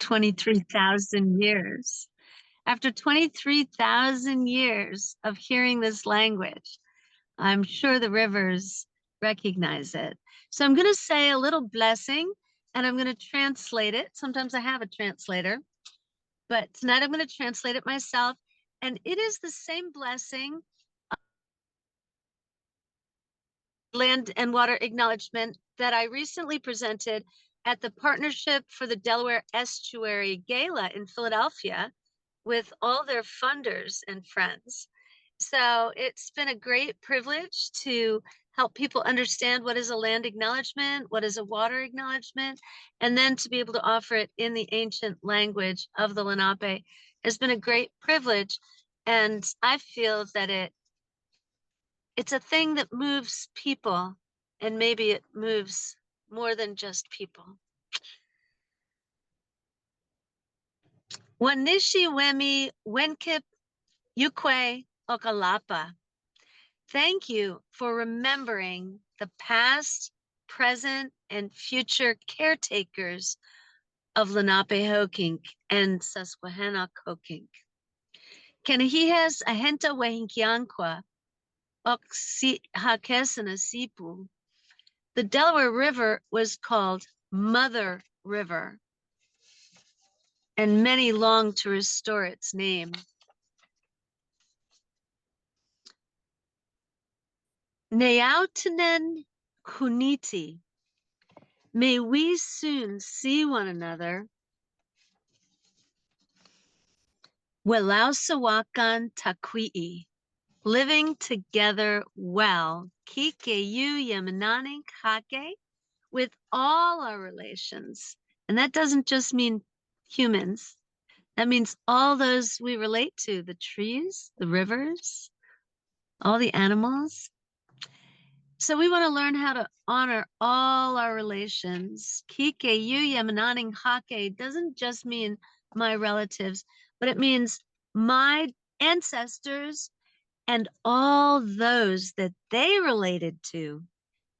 23,000 years. After 23,000 years of hearing this language, I'm sure the rivers recognize it. So I'm going to say a little blessing and I'm going to translate it. Sometimes I have a translator, but tonight I'm going to translate it myself. And it is the same blessing, land and water acknowledgement, that I recently presented at the Partnership for the Delaware Estuary Gala in Philadelphia with all their funders and friends. So it's been a great privilege to help people understand what is a land acknowledgement, what is a water acknowledgement, and then to be able to offer it in the ancient language of the Lenape has been a great privilege. And I feel that it's a thing that moves people, and maybe it moves more than just people. Wanishi Wemi Wenkip Yukwe Okalapa. Thank you for remembering the past, present, and future caretakers of Lenapehoking and Susquehannock-Hoking. Kenahihes ahenta wehinkianqua, oxihakesana sipu. The Delaware River was called Mother River, and many long to restore its name. Neautinen Kuniti. May we soon see one another. Welausawakan Takwii. Living together well. Kikeyu Yamananing Hake. With all our relations. And that doesn't just mean humans. That means all those we relate to, the trees, the rivers, all the animals. So we want to learn how to honor all our relations. Kike yu yamananing hake doesn't just mean my relatives, but it means my ancestors and all those that they related to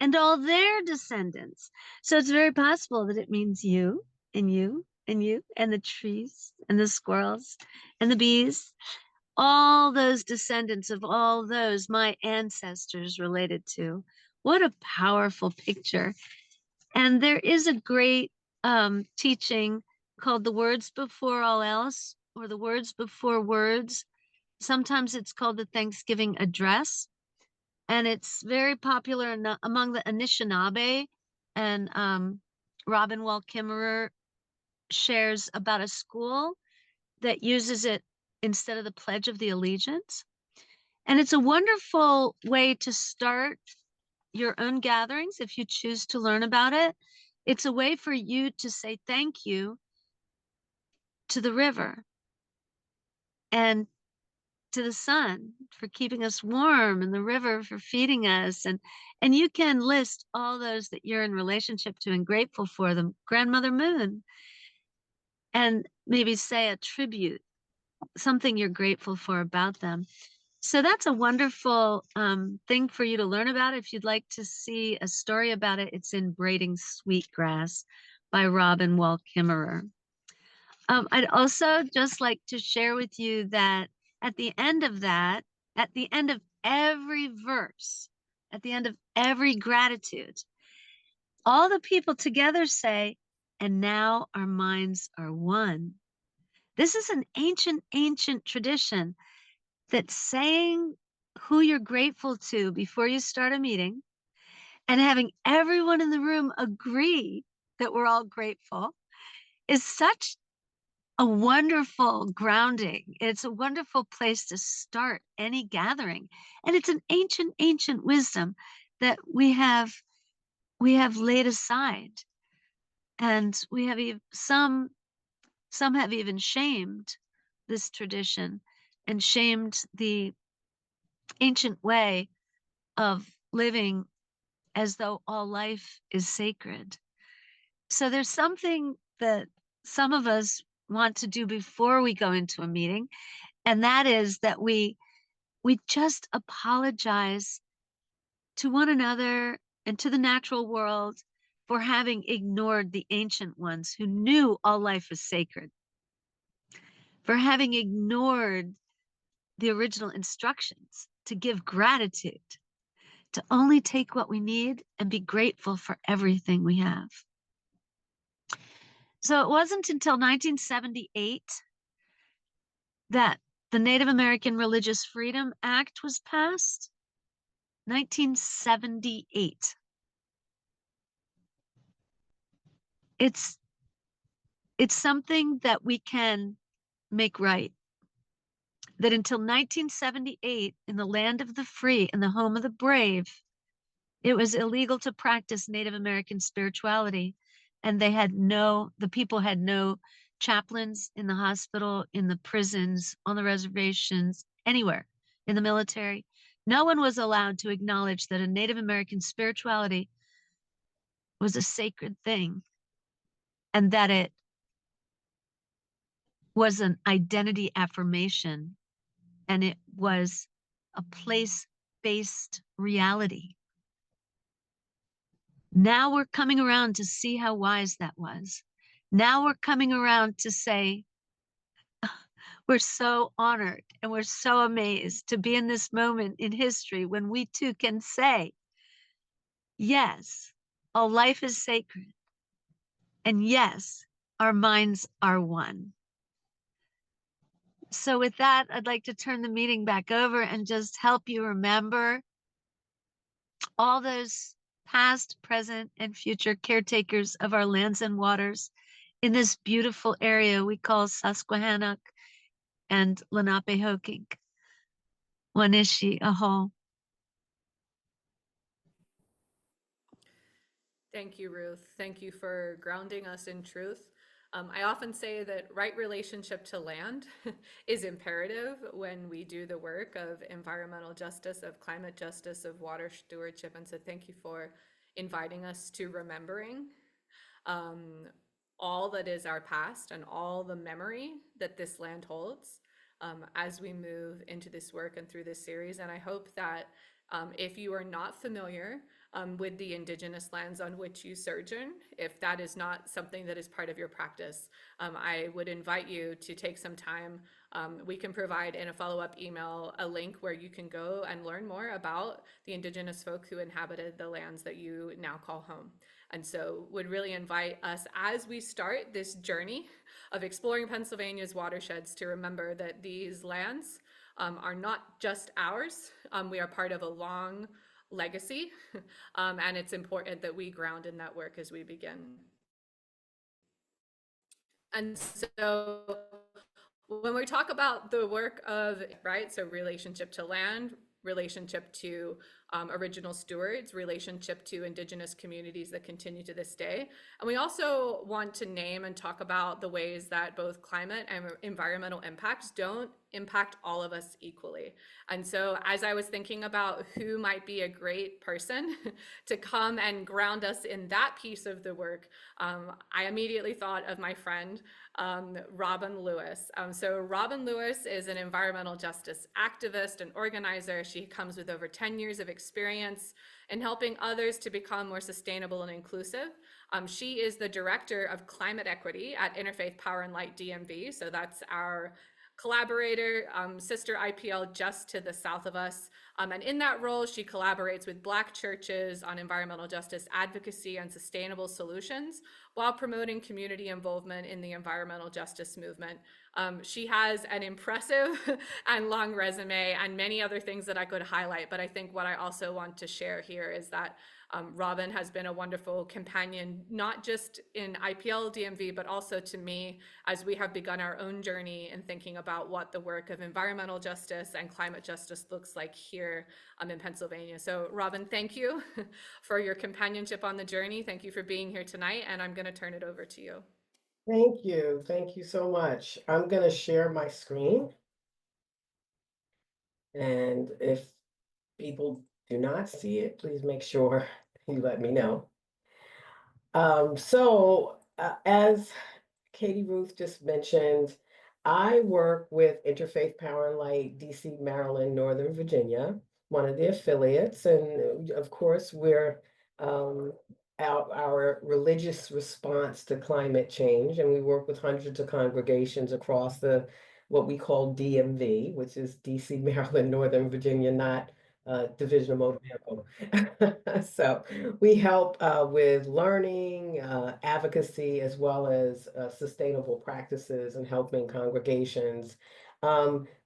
and all their descendants. So it's very possible that it means you and you and you and the trees and the squirrels and the bees, all those descendants of all those my ancestors related to. What a powerful picture. And there is a great teaching called the words before all else, or the words before words. Sometimes it's called the Thanksgiving address. And it's very popular among the Anishinaabe. And Robin Wall Kimmerer shares about a school that uses it instead of the Pledge of the Allegiance. And it's a wonderful way to start your own gatherings if you choose to learn about it. It's a way for you to say thank you to the river and to the sun for keeping us warm and the river for feeding us. And you can list all those that you're in relationship to and grateful for them. Grandmother Moon. And maybe say a tribute, something you're grateful for about them. So that's a wonderful thing for you to learn about. If you'd like to see a story about it, it's in Braiding Sweetgrass by Robin Wall Kimmerer. I'd also just like to share with you that at the end of that, at the end of every verse, at the end of every gratitude, all the people together say, and now our minds are one. This is an ancient, ancient tradition that saying who you're grateful to before you start a meeting and having everyone in the room agree that we're all grateful is such a wonderful grounding. It's a wonderful place to start any gathering. And it's an ancient, ancient wisdom that we have laid aside. And we have some have even shamed this tradition and shamed the ancient way of living as though all life is sacred. So there's something that some of us want to do before we go into a meeting, and that is that we just apologize to one another and to the natural world for having ignored the ancient ones who knew all life is sacred, for having ignored the original instructions to give gratitude, to only take what we need and be grateful for everything we have. So it wasn't until 1978 that the Native American Religious Freedom Act was passed. 1978. It's something that we can make right. That until 1978, in the land of the free and the home of the brave, it was illegal to practice Native American spirituality. And the people had no chaplains in the hospital, in the prisons, on the reservations, anywhere in the military. No one was allowed to acknowledge that a Native American spirituality was a sacred thing and that it was an identity affirmation and it was a place-based reality. Now we're coming around to see how wise that was. Now we're coming around to say, we're so honored and we're so amazed to be in this moment in history when we too can say, yes, all life is sacred. And yes, our minds are one. So with that, I'd like to turn the meeting back over and just help you remember all those past, present, and future caretakers of our lands and waters in this beautiful area we call Susquehannock and Lenapehoking. Wanishi aho. Thank you, Ruth. Thank you for grounding us in truth. I often say that right relationship to land is imperative when we do the work of environmental justice, of climate justice, of water stewardship. And so thank you for inviting us to remembering all that is our past and all the memory that this land holds as we move into this work and through this series. And I hope that if you are not familiar with the Indigenous lands on which you sojourn, if that is not something that is part of your practice, I would invite you to take some time. We can provide in a follow-up email a link where you can go and learn more about the Indigenous folk who inhabited the lands that you now call home. And so would really invite us as we start this journey of exploring Pennsylvania's watersheds to remember that these lands are not just ours. We are part of a long legacy, and it's important that we ground in that work as we begin. And so when we talk about the work of, right, so relationship to land, relationship to original stewards, relationship to Indigenous communities that continue to this day. And we also want to name and talk about the ways that both climate and environmental impacts don't impact all of us equally. And so as I was thinking about who might be a great person to come and ground us in that piece of the work, I immediately thought of my friend, Robin Lewis. So Robin Lewis is an environmental justice activist and organizer. She comes with over 10 years of experience in helping others to become more sustainable and inclusive. She is the director of climate equity at Interfaith Power and Light DMV. So that's our collaborator, sister IPL just to the south of us. And in that role, she collaborates with Black churches on environmental justice advocacy and sustainable solutions while promoting community involvement in the environmental justice movement. She has an impressive and long resume and many other things that I could highlight, but I think what I also want to share here is that Robin has been a wonderful companion, not just in IPL DMV, but also to me as we have begun our own journey in thinking about what the work of environmental justice and climate justice looks like here in Pennsylvania. So Robin, thank you for your companionship on the journey. Thank you for being here tonight, and I'm going to turn it over to you. Thank you. Thank you so much. I'm going to share my screen. And if people do not see it, please make sure you let me know. As Katie Ruth just mentioned, I work with Interfaith Power and Light, DC, Maryland, Northern Virginia, one of the affiliates. And of course, we're our religious response to climate change, and we work with hundreds of congregations across the what we call DMV, which is DC, Maryland, Northern Virginia, not Division of Motor Vehicle. So we help with learning, advocacy, as well as sustainable practices and helping congregations.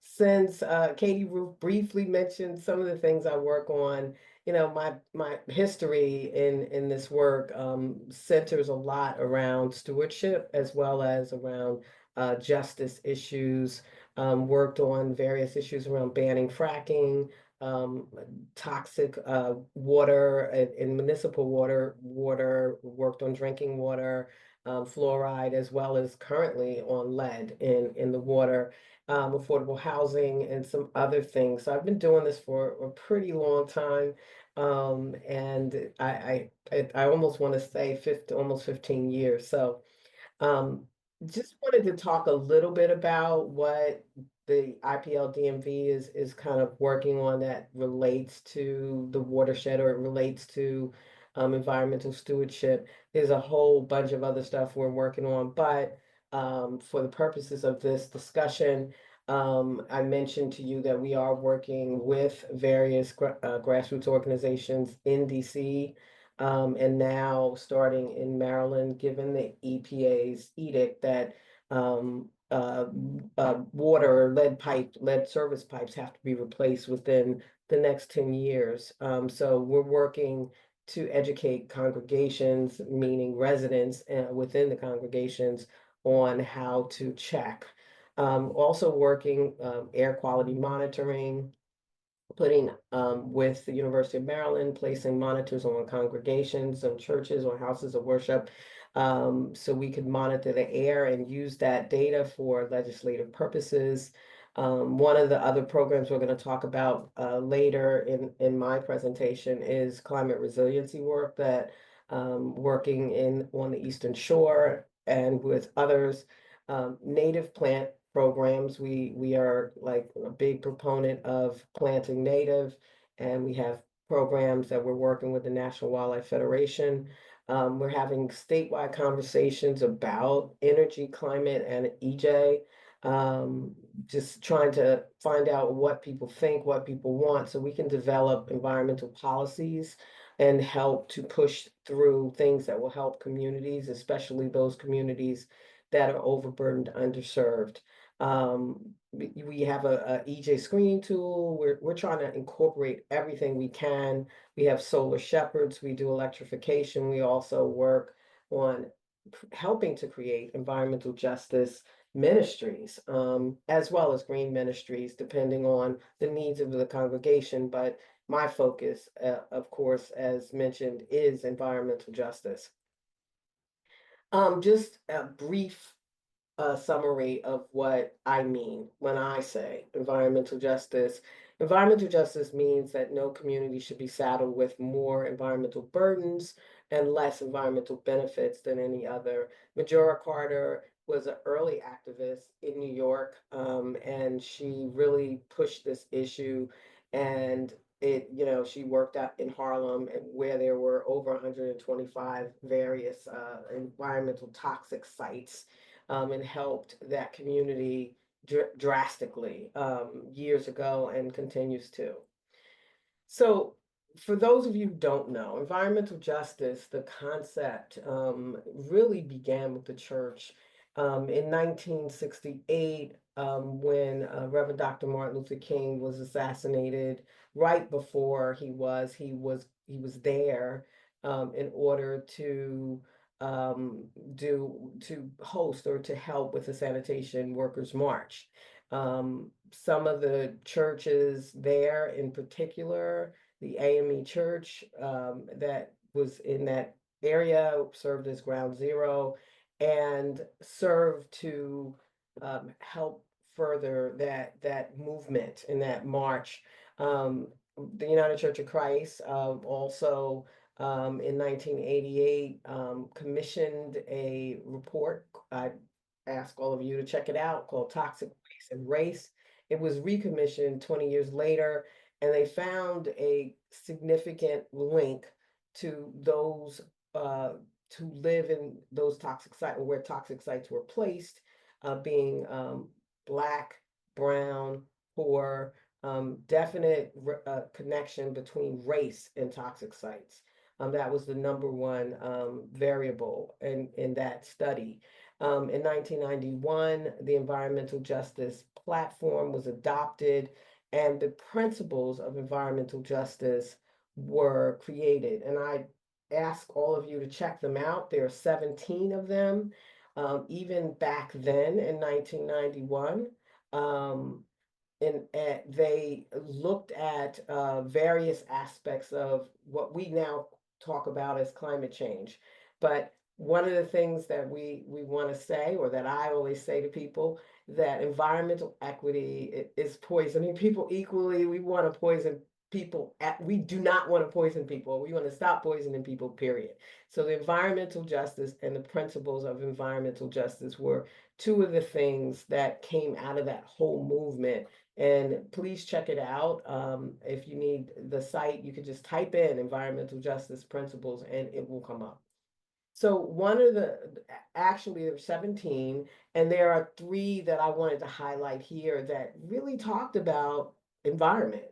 Since Katie Ruth briefly mentioned some of the things I work on, my history in this work centers a lot around stewardship as well as around justice issues. Worked on various issues around banning fracking, um, toxic water in municipal water, worked on drinking water, fluoride, as well as currently on lead in the water, affordable housing, and some other things. So I've been doing this for a pretty long time. And I almost want to say 50, almost 15 years. So um, just wanted to talk a little bit about what the IPL DMV is kind of working on that relates to the watershed, or it relates to environmental stewardship. There's a whole bunch of other stuff we're working on, but for the purposes of this discussion, I mentioned to you that we are working with various grassroots organizations in DC, and now starting in Maryland, given the EPA's edict that water, lead service pipes have to be replaced within the next 10 years. So we're working to educate congregations, meaning residents within the congregations, on how to check. Also working air quality monitoring, putting with the University of Maryland, placing monitors on congregations and churches or houses of worship, so we could monitor the air and use that data for legislative purposes. One of the other programs we're going to talk about later in my presentation is climate resiliency work that working on the Eastern Shore and with others. Native plant programs. We are like a big proponent of planting native, and we have programs that we're working with the National Wildlife Federation. We're having statewide conversations about energy, climate, and EJ. Just trying to find out what people think, what people want, so we can develop environmental policies and help to push through things that will help communities, especially those communities that are overburdened, underserved. We have a EJ screening tool. We're trying to incorporate everything we can. We have solar shepherds. We do electrification. We also work on helping to create environmental justice ministries, as well as green ministries, depending on the needs of the congregation. But my focus, of course, as mentioned, is environmental justice. Just a brief summary of what I mean when I say environmental justice. Environmental justice means that no community should be saddled with more environmental burdens and less environmental benefits than any other. Majora Carter was an early activist in New York, and she really pushed this issue. And she worked out in Harlem, where there were over 125 various environmental toxic sites, and helped that community drastically years ago, and continues to. So, for those of you who don't know, environmental justice, the concept really began with the church in 1968, when Reverend Dr. Martin Luther King was assassinated. Right before he was there in order to host or to help with the Sanitation Workers March. Some of the churches there, in particular, the AME Church that was in that area, served as ground zero and served to help further that movement and that march. The United Church of Christ also in 1988 commissioned a report. I ask all of you to check it out, called Toxic Waste and Race. It was recommissioned 20 years later, and they found a significant link to those to live in those toxic sites, or where toxic sites were placed, being Black, brown, poor, definite connection between race and toxic sites. That was the number one variable in that study. In 1991, the environmental justice platform was adopted, and the principles of environmental justice were created. And I ask all of you to check them out. There are 17 of them, even back then in 1991. And they looked at various aspects of what we now talk about as climate change. But one of the things that we want to say, or that I always say to people, that environmental equity is poisoning people equally. We want to poison people. We do not want to poison people. We want to stop poisoning people, period. So the environmental justice and the principles of environmental justice were two of the things that came out of that whole movement. And please check it out. If you need the site, you can just type in environmental justice principles and it will come up. So one of actually there are 17, and there are 3 that I wanted to highlight here that really talked about environment.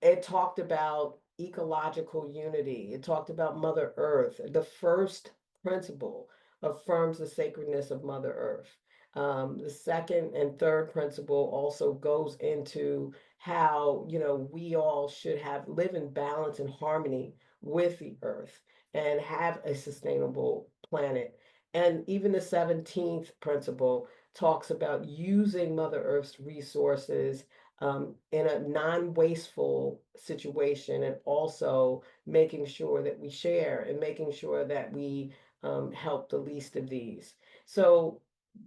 It talked about ecological unity. It talked about Mother Earth. The first principle affirms the sacredness of Mother Earth. The second and third principle also goes into how, we all should live in balance and harmony with the earth and have a sustainable planet. And even the 17th principle talks about using Mother Earth's resources in a non-wasteful situation, and also making sure that we share and making sure that we help the least of these. So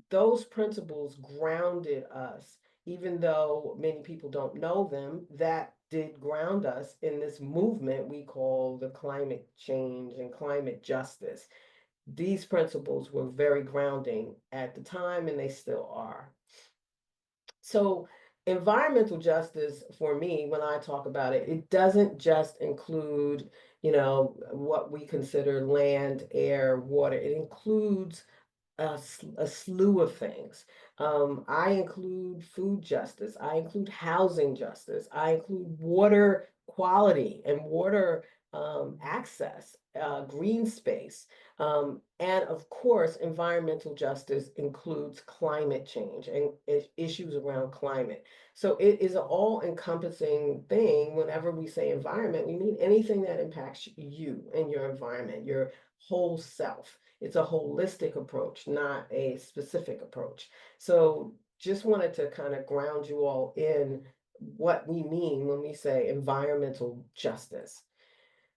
those principles grounded us, even though many people don't know them, that did ground us in this movement we call the climate change and climate justice. These principles were very grounding at the time, and they still are. So environmental justice for me, when I talk about it, it doesn't just include, what we consider land, air, water. It includes a slew of things. I include food justice. I include housing justice. I include water quality and water access, green space. And of course, environmental justice includes climate change and issues around climate. So it is an all-encompassing thing. Whenever we say environment, we mean anything that impacts you and your environment, your whole self. It's a holistic approach, not a specific approach. So just wanted to kind of ground you all in what we mean when we say environmental justice.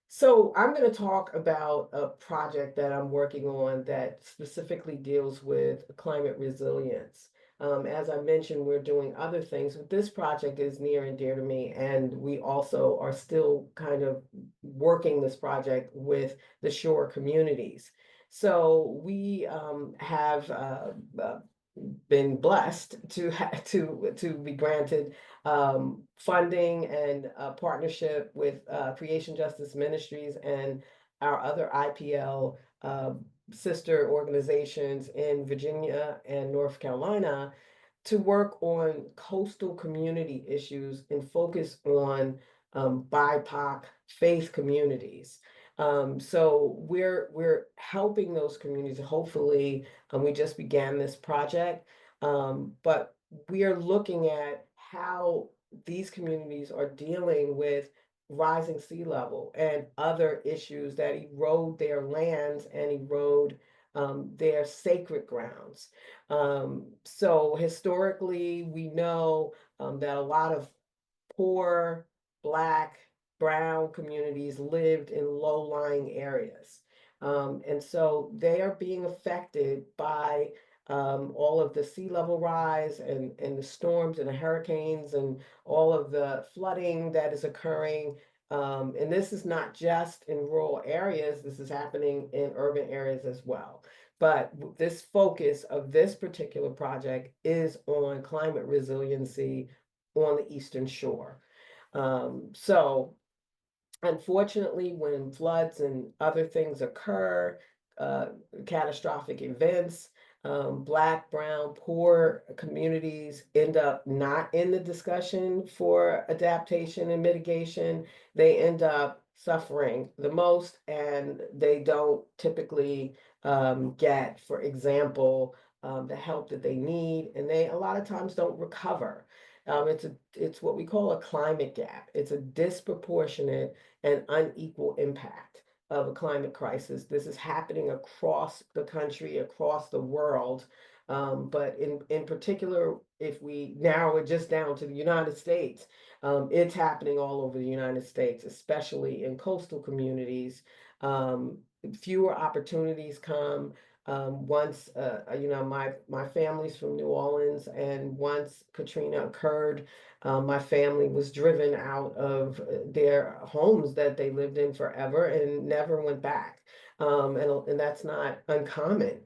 So I'm going to talk about a project that I'm working on that specifically deals with climate resilience. As I mentioned, we're doing other things, but this project is near and dear to me, and we also are still kind of working this project with the shore communities. So we have been blessed to be granted funding and partnership with Creation Justice Ministries and our other IPL sister organizations in Virginia and North Carolina to work on coastal community issues and focus on BIPOC faith communities. So we're helping those communities. Hopefully, we just began this project, but we are looking at how these communities are dealing with rising sea level and other issues that erode their lands and erode their sacred grounds. So historically, we know that a lot of poor, Black, brown communities lived in low-lying areas. And so they are being affected by all of the sea level rise and the storms and the hurricanes and all of the flooding that is occurring. And this is not just in rural areas, this is happening in urban areas as well. But this focus of this particular project is on climate resiliency on the Eastern Shore. So Unfortunately, when floods and other things occur, uh, catastrophic events, Black, brown, poor communities end up not in the discussion for adaptation and mitigation. They end up suffering the most, and they don't typically get, for example, the help that they need, and they a lot of times don't recover. It's what we call a climate gap. It's a disproportionate and unequal impact of a climate crisis. This is happening across the country, across the world. But in particular, if we narrow it just down to the United States, it's happening all over the United States, especially in coastal communities. Um, Fewer opportunities come. Once, my family's from New Orleans, and once Katrina occurred, my family was driven out of their homes that they lived in forever and never went back. And that's not uncommon,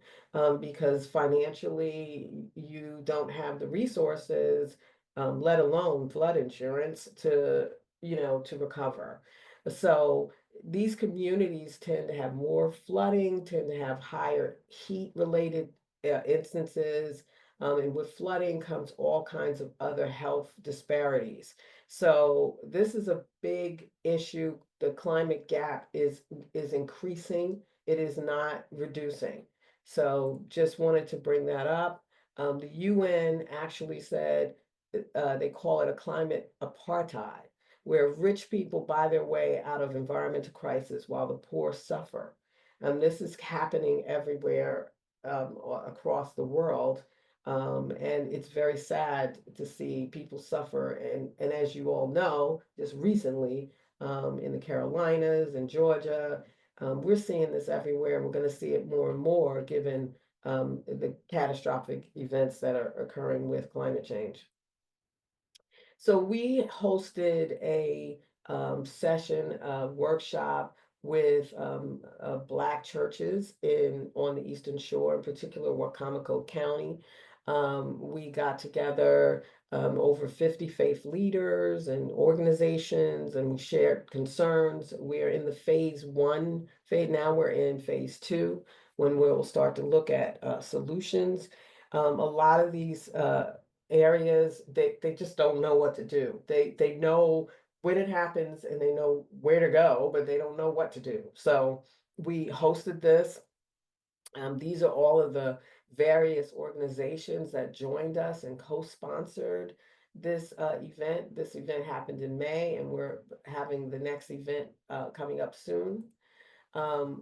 because financially you don't have the resources, let alone flood insurance to recover. So these communities tend to have more flooding, tend to have higher heat related instances, and with flooding comes all kinds of other health disparities. So this is a big issue. The climate gap is increasing. It is not reducing. So just wanted to bring that up. The UN actually said they call it a climate apartheid, where rich people buy their way out of environmental crisis while the poor suffer. And this is happening everywhere across the world. And it's very sad to see people suffer. And as you all know, just recently in the Carolinas and Georgia, we're seeing this everywhere. We're going to see it more and more given the catastrophic events that are occurring with climate change. So we hosted a session, a workshop with Black churches on the Eastern Shore, in particular Wacomico County. We got together over 50 faith leaders and organizations, and we shared concerns. We're in the phase 1 phase. Now we're in phase 2, when we'll start to look at solutions. A lot of these areas, they just don't know what to do. They know when it happens and they know where to go, but they don't know what to do. So we hosted this. These are all of the various organizations that joined us and co-sponsored this event. This event happened in May, and we're having the next event coming up soon.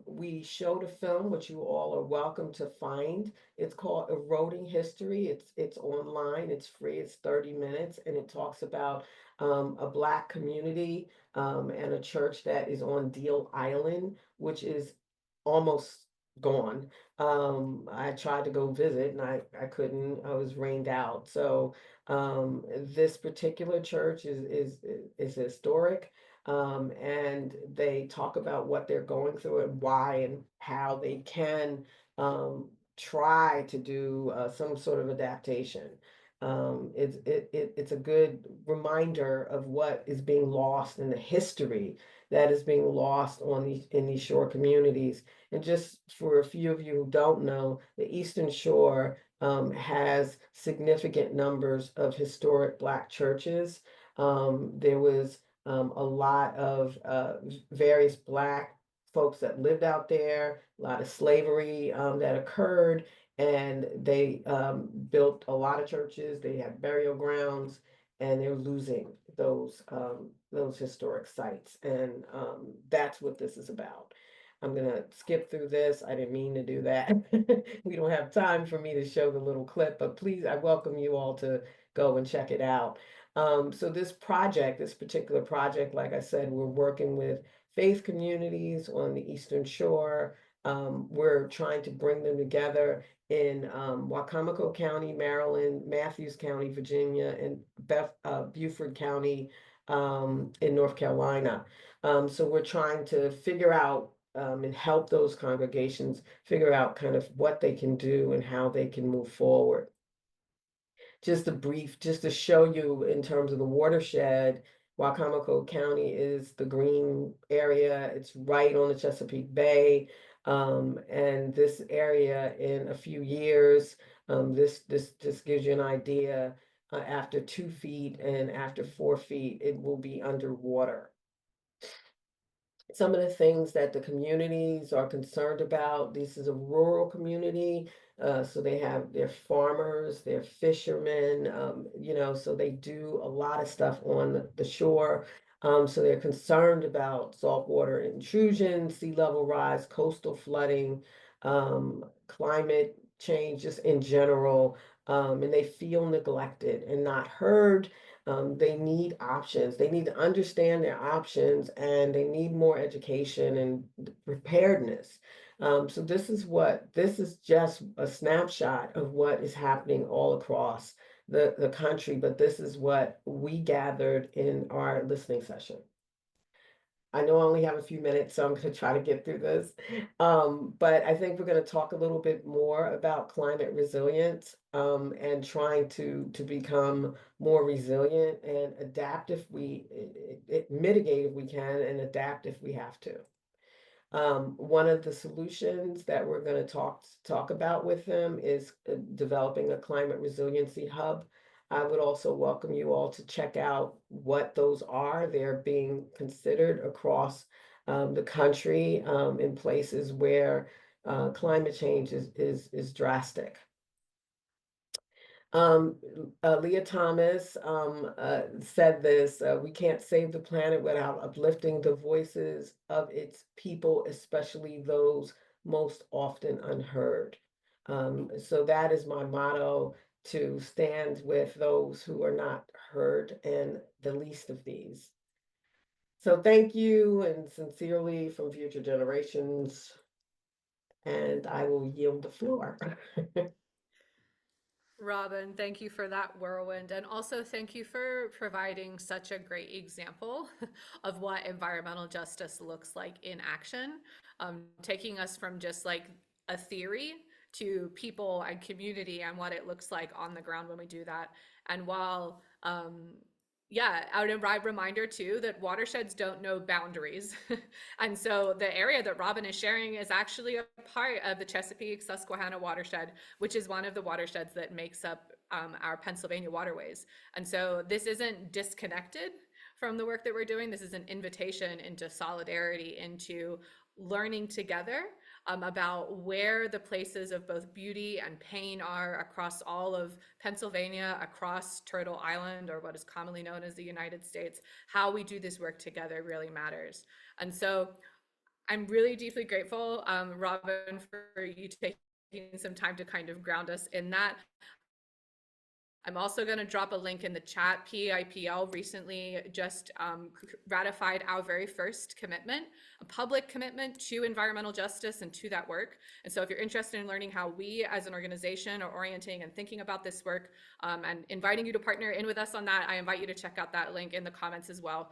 We showed a film which you all are welcome to find. It's called Eroding History. It's online. It's free. It's 30 minutes, and it talks about a Black community and a church that is on Deal Island, which is almost gone. I tried to go visit, and I couldn't. I was rained out. So this particular church is historic. And they talk about what they're going through and why and how they can try to do some sort of adaptation. It's a good reminder of what is being lost in the history that is being lost in these shore communities. And just for a few of you who don't know, the Eastern Shore has significant numbers of historic Black churches. There was a lot of various Black folks that lived out there, a lot of slavery that occurred, and they built a lot of churches. They had burial grounds, and they're losing those historic sites, and that's what this is about. I'm gonna skip through this. I didn't mean to do that. We don't have time for me to show the little clip, but please, I welcome you all to go and check it out. So this particular project, like I said, we're working with faith communities on the Eastern Shore. We're trying to bring them together in Wacomico County, Maryland, Matthews County, Virginia, and Beaufort County in North Carolina. So we're trying to figure out and help those congregations figure out kind of what they can do and how they can move forward. Just to show you in terms of the watershed, Wacomico County is the green area. It's right on the Chesapeake Bay. And this area in a few years, this just gives you an idea, after 2 feet and after 4 feet, it will be underwater. Some of the things that the communities are concerned about, this is a rural community, so they have their farmers, their fishermen, so they do a lot of stuff on the shore. So they're concerned about saltwater intrusion, sea level rise, coastal flooding, climate change, just in general, and they feel neglected and not heard. They need options. They need to understand their options, and they need more education and preparedness. So this is just a snapshot of what is happening all across the country, but this is what we gathered in our listening session. I know I only have a few minutes, so I'm going to try to get through this. But I think we're going to talk a little bit more about climate resilience, and trying to become more resilient and adapt if mitigate if we can, and adapt if we have to. One of the solutions that we're going to talk about with them is developing a climate resiliency hub. I would also welcome you all to check out what those are. They're being considered across the country, in places where climate change is drastic. Leah Thomas said this, we can't save the planet without uplifting the voices of its people, especially those most often unheard. So that is my motto, to stand with those who are not heard and the least of these. So thank you, and sincerely from future generations, and I will yield the floor. Robin, thank you for that whirlwind. And also thank you for providing such a great example of what environmental justice looks like in action, taking us from just like a theory to people and community and what it looks like on the ground when we do that. And while yeah, a reminder too that watersheds don't know boundaries. And so the area that Robin is sharing is actually a part of the Chesapeake Susquehanna watershed, which is one of the watersheds that makes up our Pennsylvania waterways. And so this isn't disconnected from the work that we're doing. This is an invitation into solidarity, into learning together about where the places of both beauty and pain are across all of Pennsylvania, across Turtle Island, or what is commonly known as the United States. How we do this work together really matters. And so I'm really deeply grateful, Robin, for you taking some time to kind of ground us in that. I'm also going to drop a link in the chat. PA IPL recently just ratified our very first commitment, a public commitment to environmental justice and to that work. And so if you're interested in learning how we as an organization are orienting and thinking about this work, and inviting you to partner in with us on that, I invite you to check out that link in the comments as well.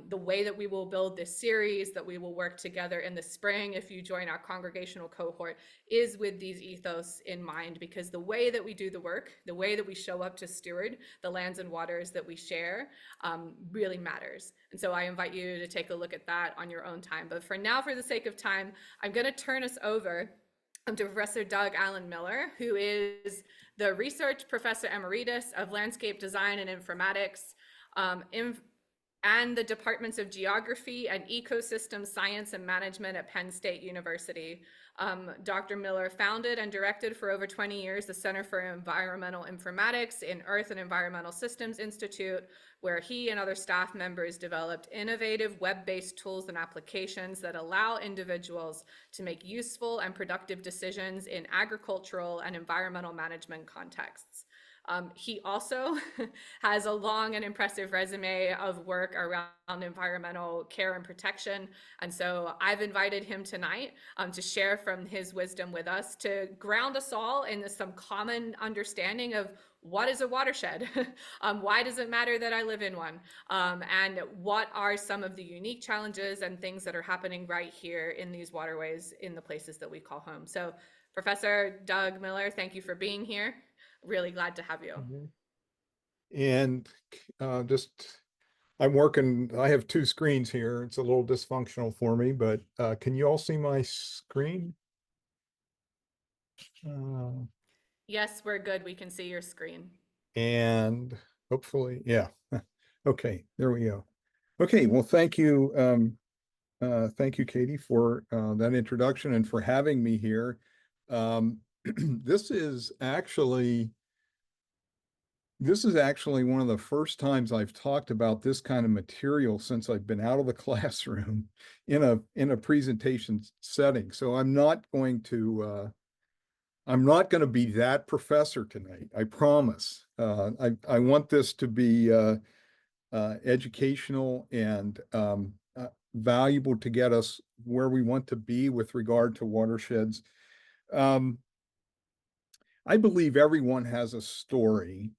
The way that we will build this series, that we will work together in the spring if you join our congregational cohort, is with these ethos in mind, because the way that we do the work, the way that we show up to steward the lands and waters that we share, really matters. And so I invite you to take a look at that on your own time. But for now, for the sake of time, I'm going to turn us over to Professor Doug Allen Miller, who is the Research Professor Emeritus of Landscape Design and Informatics, and the Departments of Geography and Ecosystem Science and Management at Penn State University. Dr. Miller founded and directed for over 20 years the Center for Environmental Informatics in Earth and Environmental Systems Institute, where he and other staff members developed innovative web-based tools and applications that allow individuals to make useful and productive decisions in agricultural and environmental management contexts. He also has a long and impressive resume of work around environmental care and protection. And so I've invited him tonight to share from his wisdom with us, to ground us all in some common understanding of what is a watershed? Why does it matter that I live in one? And what are some of the unique challenges and things that are happening right here in these waterways in the places that we call home? So Professor Doug Miller, thank you for being here. Really glad to have you. And just I'm working, I have two screens here. It's a little dysfunctional for me, but can you all see my screen? Uh, Yes, we're good. We can see your screen. and hopefully, yeah. Okay, there we go. Okay, well, thank you. Thank you, Katie, for that introduction and for having me here. This is actually one of the first times I've talked about this kind of material since I've been out of the classroom in a presentation setting. So I'm not going to be that professor tonight. I promise. I want this to be educational and valuable to get us where we want to be with regard to watersheds. I believe everyone has a story,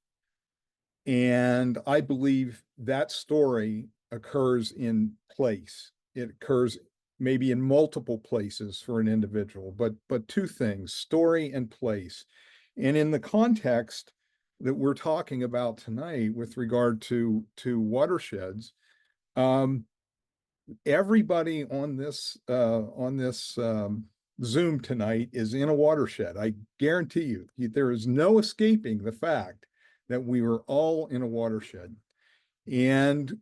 and I believe that story occurs in place. It occurs maybe in multiple places for an individual, but two things, story and place. And in the context that we're talking about tonight with regard to watersheds, everybody on this Zoom tonight is in a watershed. I guarantee you, there is no escaping the fact that we were all in a watershed. And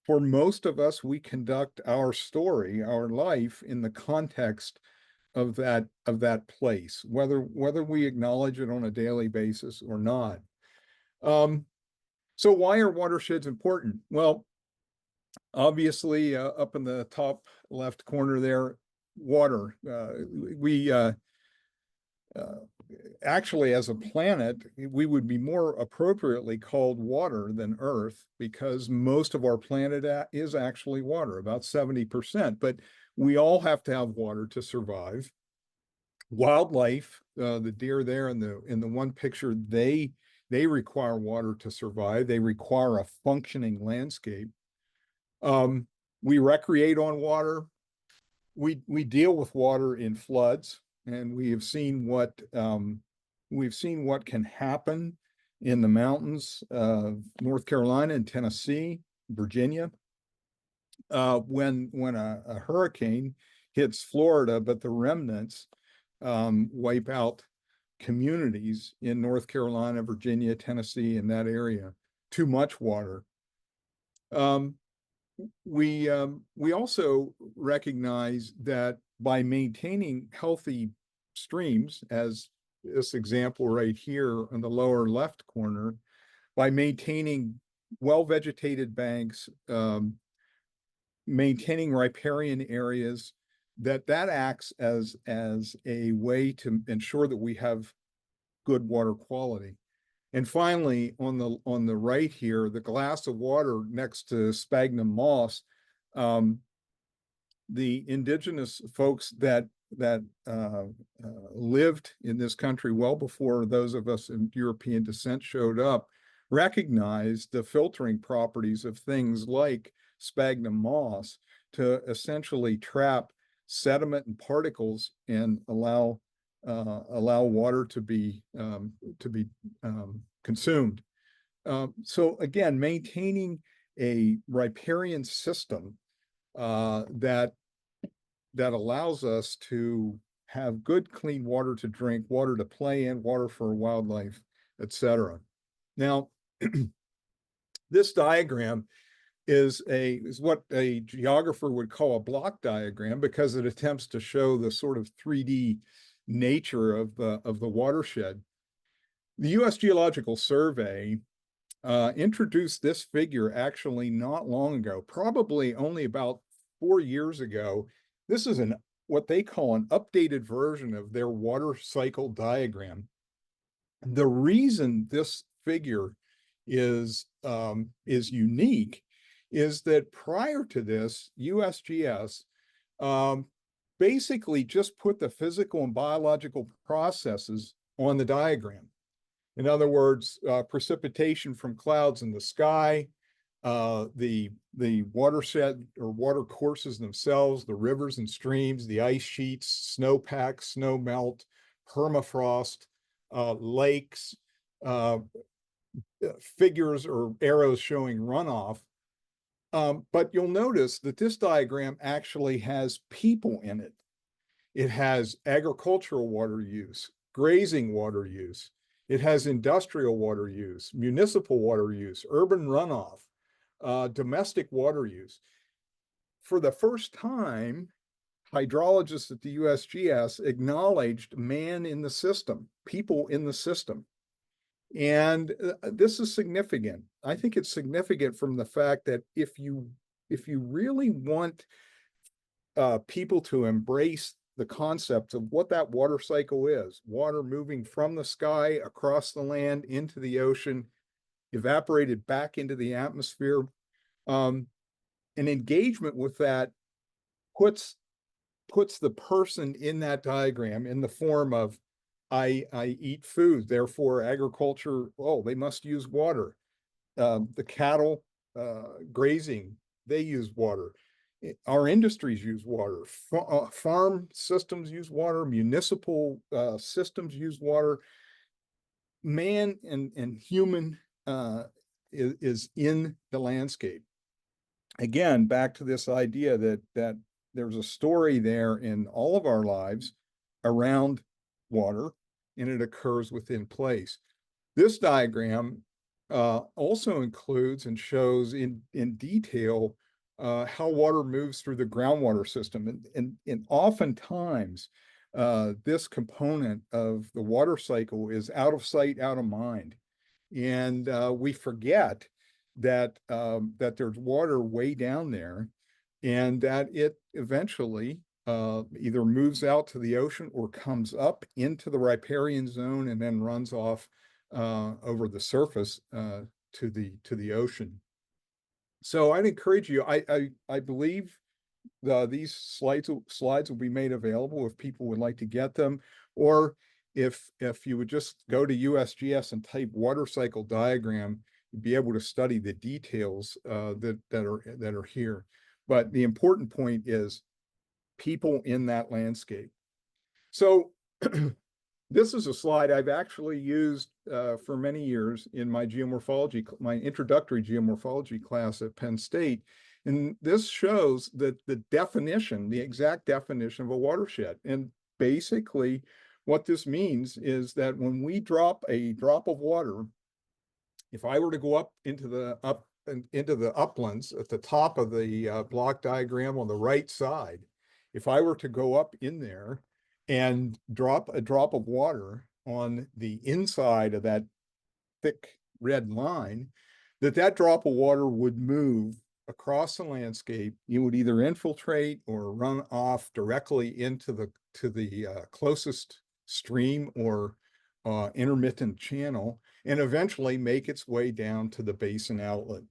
for most of us, we conduct our story, our life in the context of that place, whether we acknowledge it on a daily basis or not. So why are watersheds important? Well, obviously, up in the top left corner there, water. We actually, as a planet, we would be more appropriately called water than Earth, because most of our planet is actually water, about 70%. But we all have to have water to survive. Wildlife, the deer there in the one picture, they require water to survive. They require a functioning landscape. We recreate on water. We deal with water in floods, and we have seen what can happen in the mountains of North Carolina and Tennessee, Virginia, when a hurricane hits Florida, but the remnants wipe out communities in North Carolina, Virginia, Tennessee, in that area. Too much water. We also recognize that by maintaining healthy streams, as this example right here in the lower left corner, by maintaining well-vegetated banks, maintaining riparian areas, that acts as a way to ensure that we have good water quality. And finally, on the right here, the glass of water next to sphagnum moss, the indigenous folks that lived in this country well before those of us in European descent showed up, recognized the filtering properties of things like sphagnum moss to essentially trap sediment and particles and allow water to be consumed. So again, maintaining a riparian system that allows us to have good, clean water to drink, water to play in, water for wildlife, etc. Now, this diagram is what a geographer would call a block diagram, because it attempts to show the sort of 3D nature of the watershed. The U.S. Geological Survey introduced this figure actually not long ago, probably only about 4 years ago. This is what they call an updated version of their water cycle diagram. The reason this figure is unique is that prior to this, USGS basically just put the physical and biological processes on the diagram. In other words, precipitation from clouds in the sky, the watershed or water courses themselves, the rivers and streams, the ice sheets, snowpack, snow melt, permafrost, lakes, figures or arrows showing runoff. But you'll notice that this diagram actually has people in it. It has agricultural water use, grazing water use. It has industrial water use, municipal water use, urban runoff, domestic water use. For the first time, hydrologists at the USGS acknowledged man in the system, people in the system. And this is significant. I think it's significant from the fact that if you really want people to embrace the concept of what that water cycle is, water moving from the sky across the land into the ocean, evaporated back into the atmosphere, an engagement with that puts the person in that diagram in the form of I eat food, therefore agriculture, oh, they must use water. The cattle grazing, they use water. Our industries use water. Farm systems use water. Municipal systems use water. Man and human is in the landscape. Again, back to this idea that there's a story there in all of our lives around water, and it occurs within place. This diagram also includes and shows in detail how water moves through the groundwater system. And oftentimes, this component of the water cycle is out of sight, out of mind. And we forget that there's water way down there, and that it eventually either moves out to the ocean or comes up into the riparian zone and then runs off over the surface to the ocean. So I'd encourage you. I believe these slides will be made available if people would like to get them, or if you would just go to USGS and type water cycle diagram, you'd be able to study the details that are here. But the important point is people in that landscape. So this is a slide I've actually used for many years in my geomorphology, my introductory geomorphology class at Penn State. And this shows that the definition, the exact definition of a watershed. And basically what this means is that when we drop a drop of water, if I were to go up into the uplands at the top of the block diagram on the right side, if I were to go up in there and drop a drop of water on the inside of that thick red line, that drop of water would move across the landscape. You would either infiltrate or run off directly into the closest stream or intermittent channel, and eventually make its way down to the basin outlet.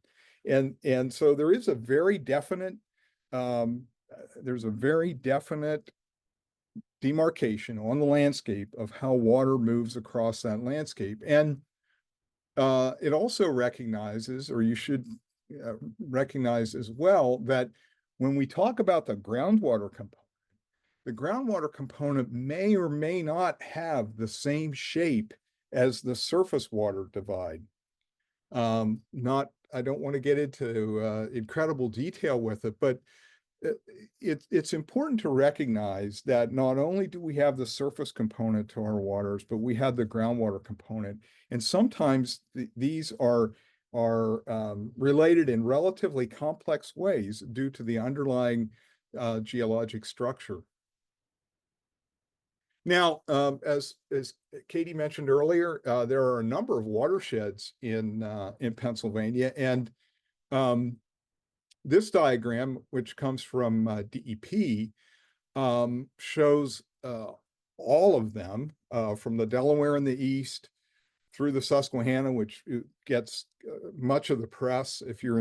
And so there is a very definite demarcation on the landscape of how water moves across that landscape. And it also recognizes, or you should recognize as well, that when we talk about the groundwater component may or may not have the same shape as the surface water divide. I don't want to get into incredible detail with it, but it's important to recognize that not only do we have the surface component to our waters, but we have the groundwater component. And sometimes these are related in relatively complex ways due to the underlying geologic structure. Now, as Katie mentioned earlier, there are a number of watersheds in Pennsylvania, and this diagram, which comes from DEP, shows all of them from the Delaware in the east through the Susquehanna, which gets much of the press if you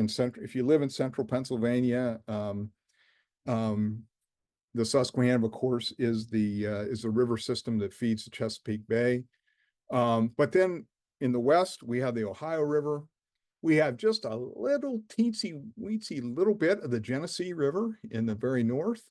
live in central Pennsylvania. The Susquehanna, of course, is the river system that feeds the Chesapeake Bay. But then in the west, we have the Ohio River. We have just a little teensy-weensy little bit of the Genesee River in the very north,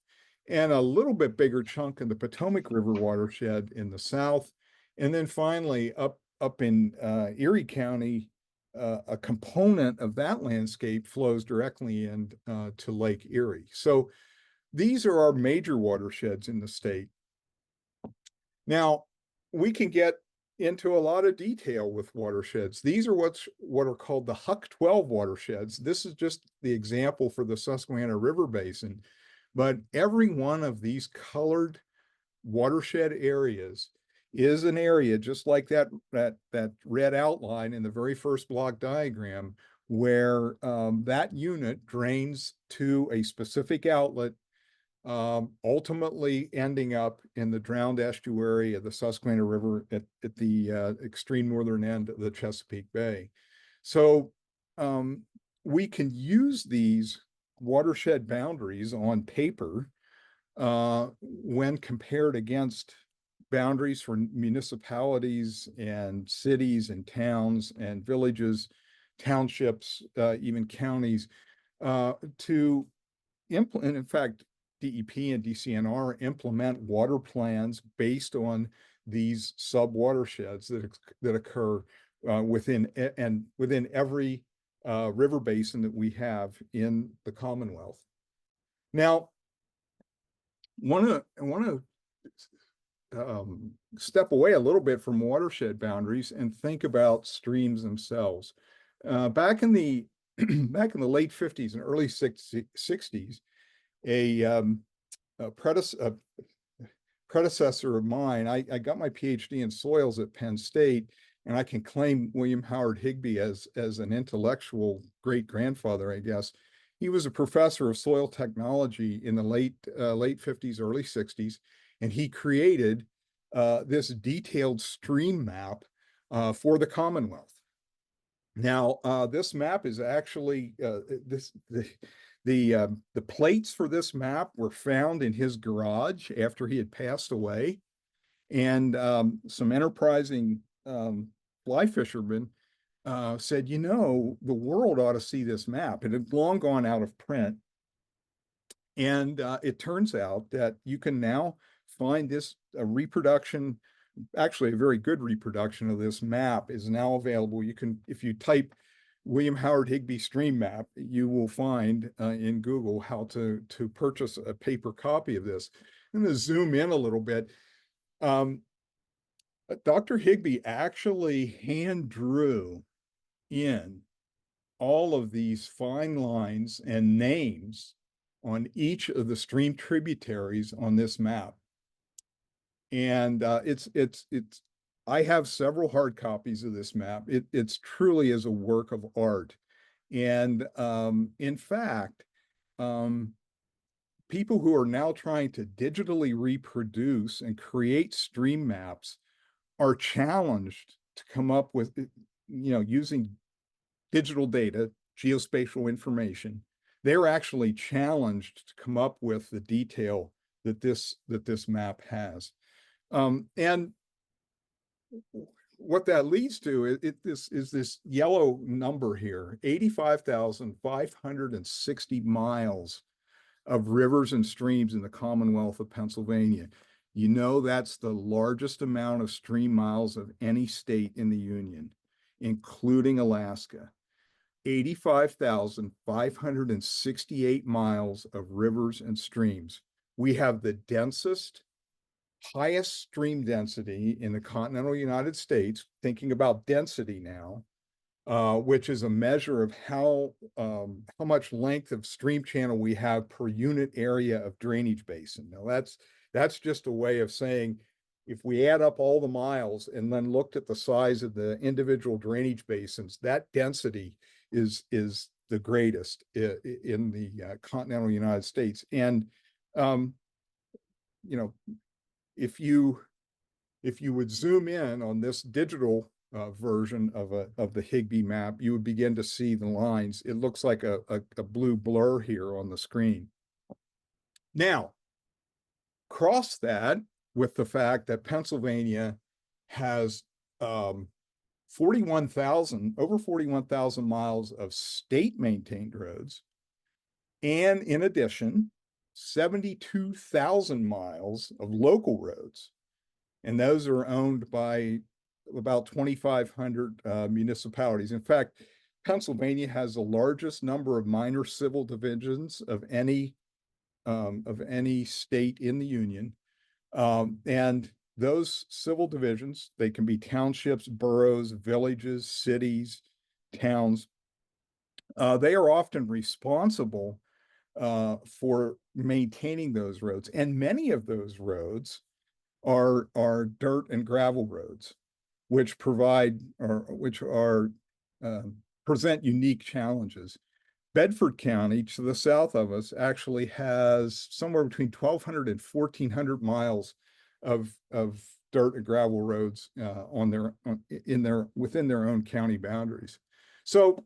and a little bit bigger chunk in the Potomac River watershed in the south. And then finally, up in Erie County, a component of that landscape flows directly in to Lake Erie. So these are our major watersheds in the state. Now, we can get into a lot of detail with watersheds. These are what are called the Huck 12 watersheds. This is just the example for the Susquehanna River Basin, but every one of these colored watershed areas is an area just like that red outline in the very first block diagram, where that unit drains to a specific outlet, ultimately ending up in the drowned estuary of the Susquehanna River at the extreme northern end of the Chesapeake Bay. So we can use these watershed boundaries on paper when compared against boundaries for municipalities and cities and towns and villages, townships, even counties, to implement. In fact, DEP and DCNR implement water plans based on these sub watersheds that occur within every river basin that we have in the Commonwealth. Now, I want to step away a little bit from watershed boundaries and think about streams themselves. Back in the back in the late 50s and early 60s, a predecessor of mine, I got my PhD in soils at Penn State, and I can claim William Howard Higbee as an intellectual great grandfather, I guess. He was a professor of soil technology in the late 50s, early 60s, and he created this detailed stream map for the Commonwealth. Now, this map is actually the plates for this map were found in his garage after he had passed away, and some enterprising fly fishermen said, you know, the world ought to see this map. It had long gone out of print, and it turns out that you can now find this reproduction. Actually, a very good reproduction of this map is now available. You can, if you type William Howard Higbee stream map, you will find in Google how to purchase a paper copy of this. I'm going to zoom in a little bit. Dr. Higbee actually hand drew in all of these fine lines and names on each of the stream tributaries on this map. And I have several hard copies of this map. It's truly is a work of art. And in fact, people who are now trying to digitally reproduce and create stream maps are challenged to come up with, you know, using digital data, geospatial information. They're actually challenged to come up with the detail that this map has. And what that leads to is this yellow number here, 85,560 miles of rivers and streams in the Commonwealth of Pennsylvania. You know, that's the largest amount of stream miles of any state in the Union, including Alaska. 85,568 miles of rivers and streams. We have the densest, highest stream density in the continental United States, thinking about density now, which is a measure of how much length of stream channel we have per unit area of drainage basin. Now that's just a way of saying, if we add up all the miles and then looked at the size of the individual drainage basins, that density is the greatest in the continental United States. And you know, if you would zoom in on this digital version of the Higbee map, you would begin to see the lines. It looks like a blue blur here on the screen. Now, cross that with the fact that Pennsylvania has over 41,000 miles of state maintained roads, and in addition, 72,000 miles of local roads. And those are owned by about 2,500 municipalities. In fact, Pennsylvania has the largest number of minor civil divisions of any state in the union. And those civil divisions, they can be townships, boroughs, villages, cities, towns. They are often responsible for maintaining those roads. And many of those roads are dirt and gravel roads, which present unique challenges. Bedford County, to the south of us, actually has somewhere between 1,200 and 1,400 miles of dirt and gravel roads within their own county boundaries. So,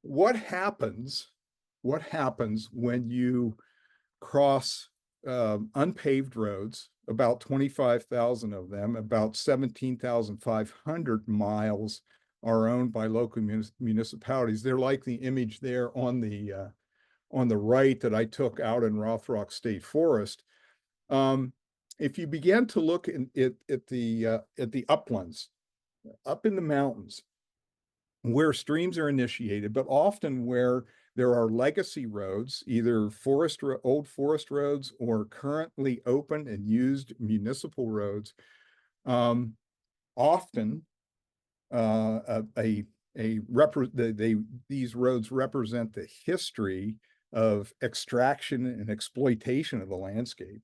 what happens when you cross unpaved roads, about 25,000 of them, about 17,500 miles are owned by local municipalities. They're like the image there on the right that I took out in Rothrock State Forest. If you begin to look at the uplands, up in the mountains, where streams are initiated, but often where there are legacy roads, either old forest roads or currently open and used municipal roads, often these roads represent the history of extraction and exploitation of the landscape,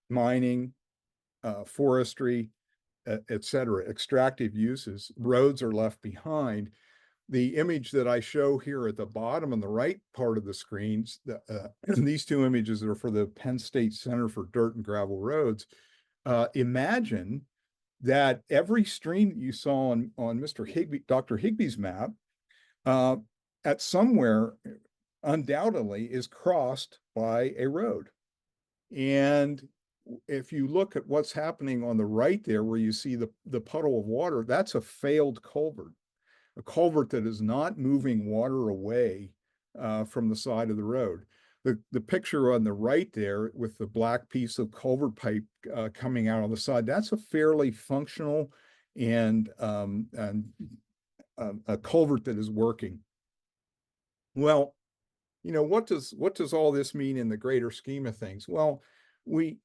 mining, forestry, et cetera, extractive uses. Roads are left behind. The image that I show here at the bottom on the right part of the screens, these two images are for the Penn State Center for Dirt and Gravel Roads. Imagine that every stream that you saw on Dr. Higby's map, at somewhere undoubtedly is crossed by a road. And if you look at what's happening on the right there, where you see the puddle of water, that's a failed culvert, a culvert that is not moving water away from the side of the road. The picture on the right there with the black piece of culvert pipe coming out on the side, that's a fairly functional and a culvert that is working. Well, what does all this mean in the greater scheme of things? Well, we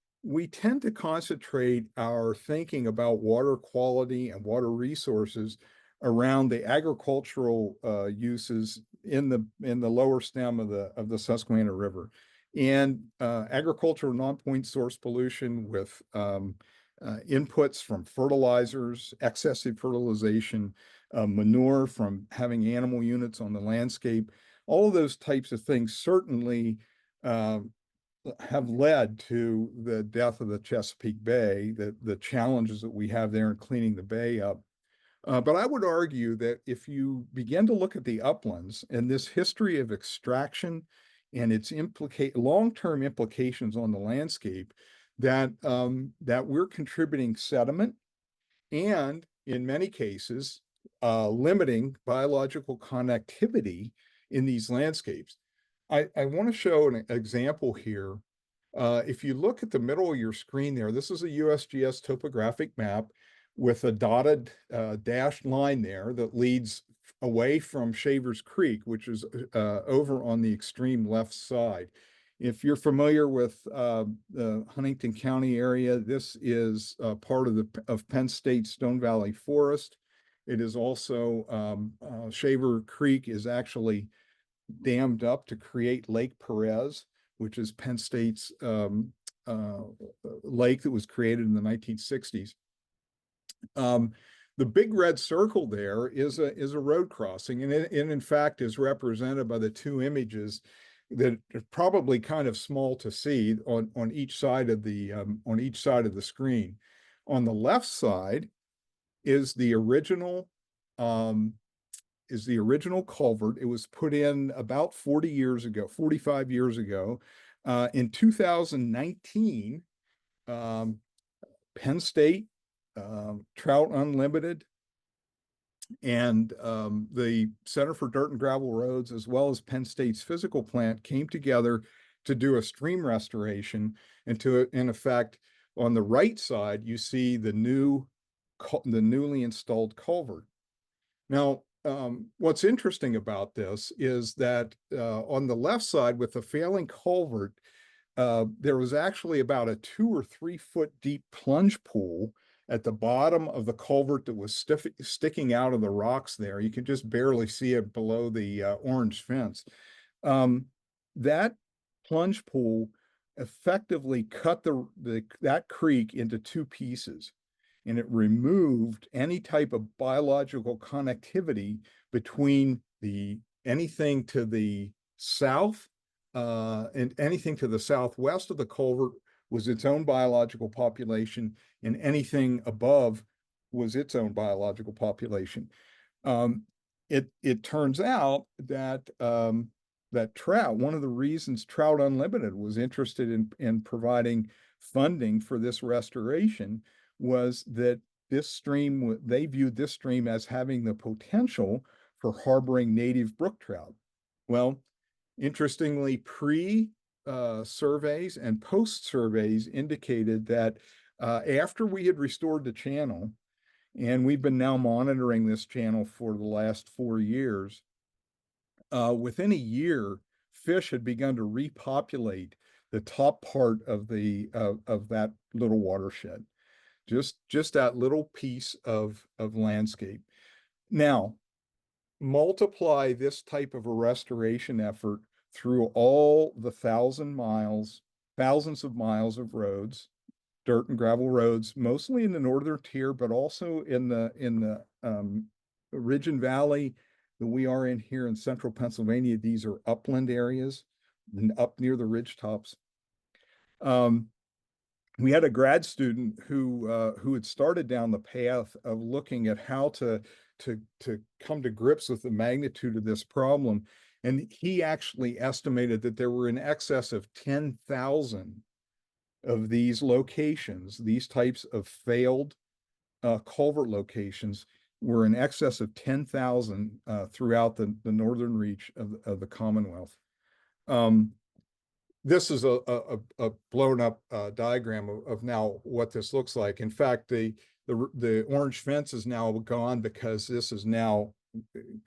tend to concentrate our thinking about water quality and water resources around the agricultural uses in the lower stem of the Susquehanna River, and agricultural non-point source pollution with inputs from fertilizers, excessive fertilization, manure from having animal units on the landscape. All of those types of things certainly have led to the death of the Chesapeake Bay, the challenges that we have there in cleaning the bay up. But I would argue that if you begin to look at the uplands and this history of extraction and its long-term implications on the landscape, that we're contributing sediment and, in many cases, limiting biological connectivity in these landscapes. I want to show an example here. If you look at the middle of your screen there, this is a USGS topographic map with a dotted dashed line there that leads away from Shavers Creek, which is over on the extreme left side. If you're familiar with the Huntington County area, this is part of Penn State Stone Valley Forest. It is also, Shaver Creek is actually dammed up to create Lake Perez, which is Penn State's lake that was created in the 1960s. The big red circle there is a road crossing, and it in fact is represented by the two images that are probably kind of small to see on each side of the screen. On the left side is the original culvert. It was put in about 45 years ago. In 2019, Penn State, Trout Unlimited, and the Center for Dirt and Gravel Roads, as well as Penn State's physical plant, came together to do a stream restoration and to, in effect, On the right side, you see the newly installed culvert. Now, what's interesting about this is that on the left side with the failing culvert, there was actually about a 2 or 3 foot deep plunge pool at the bottom of the culvert that was sticking out of the rocks there. You can just barely see it below the orange fence. That plunge pool effectively cut that creek into 2 pieces, and it removed any type of biological connectivity between anything to the south and anything to the southwest of the culvert was its own biological population, and anything above was its own biological population. It turns out that that trout, one of the reasons Trout Unlimited was interested in providing funding for this restoration was that this stream, they viewed this stream as having the potential for harboring native brook trout. Well, interestingly, surveys and post surveys indicated that after we had restored the channel, and we've been now monitoring this channel for the last 4 years, within a year, fish had begun to repopulate the top part of that little watershed, just that little piece of landscape. Now, multiply this type of a restoration effort through all the thousands of miles of roads, dirt and gravel roads, mostly in the northern tier, but also in the Ridge and Valley that we are in here in central Pennsylvania. These are upland areas up near the ridge tops. We had a grad student who had started down the path of looking at how to come to grips with the magnitude of this problem. And he actually estimated that there were in excess of 10,000 of these locations, these types of failed culvert locations were in excess of 10,000 throughout the northern reach of the Commonwealth. This is a blown up diagram of now what this looks like. In fact, the orange fence is now gone because this is now,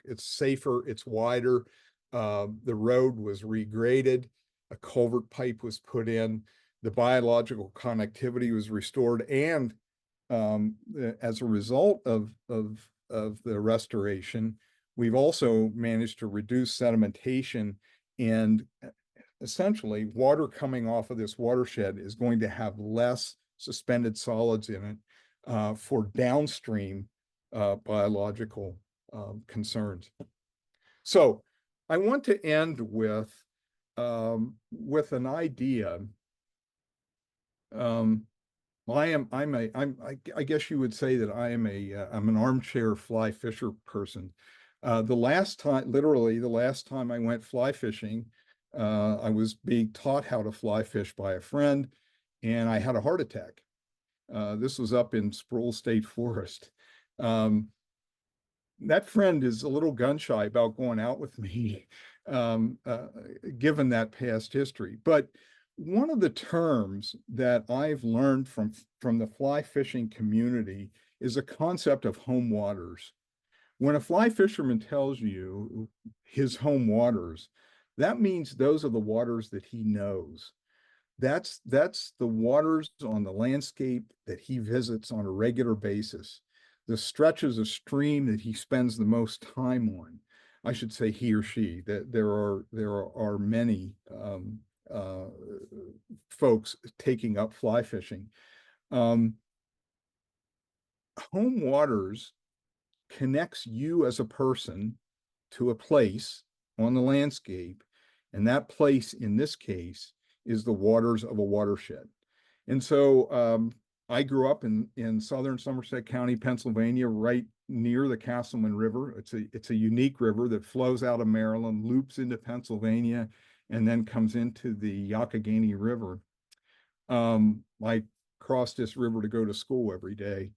it's safer, it's wider. The road was regraded, a culvert pipe was put in, the biological connectivity was restored, and as a result of the restoration, we've also managed to reduce sedimentation, and essentially water coming off of this watershed is going to have less suspended solids in it for downstream biological concerns. So I want to end with an idea. I guess you would say that I'm an armchair fly fisher person. Literally the last time I went fly fishing, I was being taught how to fly fish by a friend, and I had a heart attack. This was up in Sproul State Forest. That friend is a little gun shy about going out with me, given that past history. But one of the terms that I've learned from the fly fishing community is a concept of home waters. When a fly fisherman tells you his home waters, that means those are the waters that he knows. That's the waters on the landscape that he visits on a regular basis, the stretches of stream that he spends the most time on. I should say he or she, that there are many folks taking up fly fishing. Home waters connects you as a person to a place on the landscape, and that place in this case is the waters of a watershed. And so I grew up in southern Somerset County, Pennsylvania, right near the Castleman River. It's a unique river that flows out of Maryland, loops into Pennsylvania, and then comes into the Youghiogheny River. I crossed this river to go to school every day.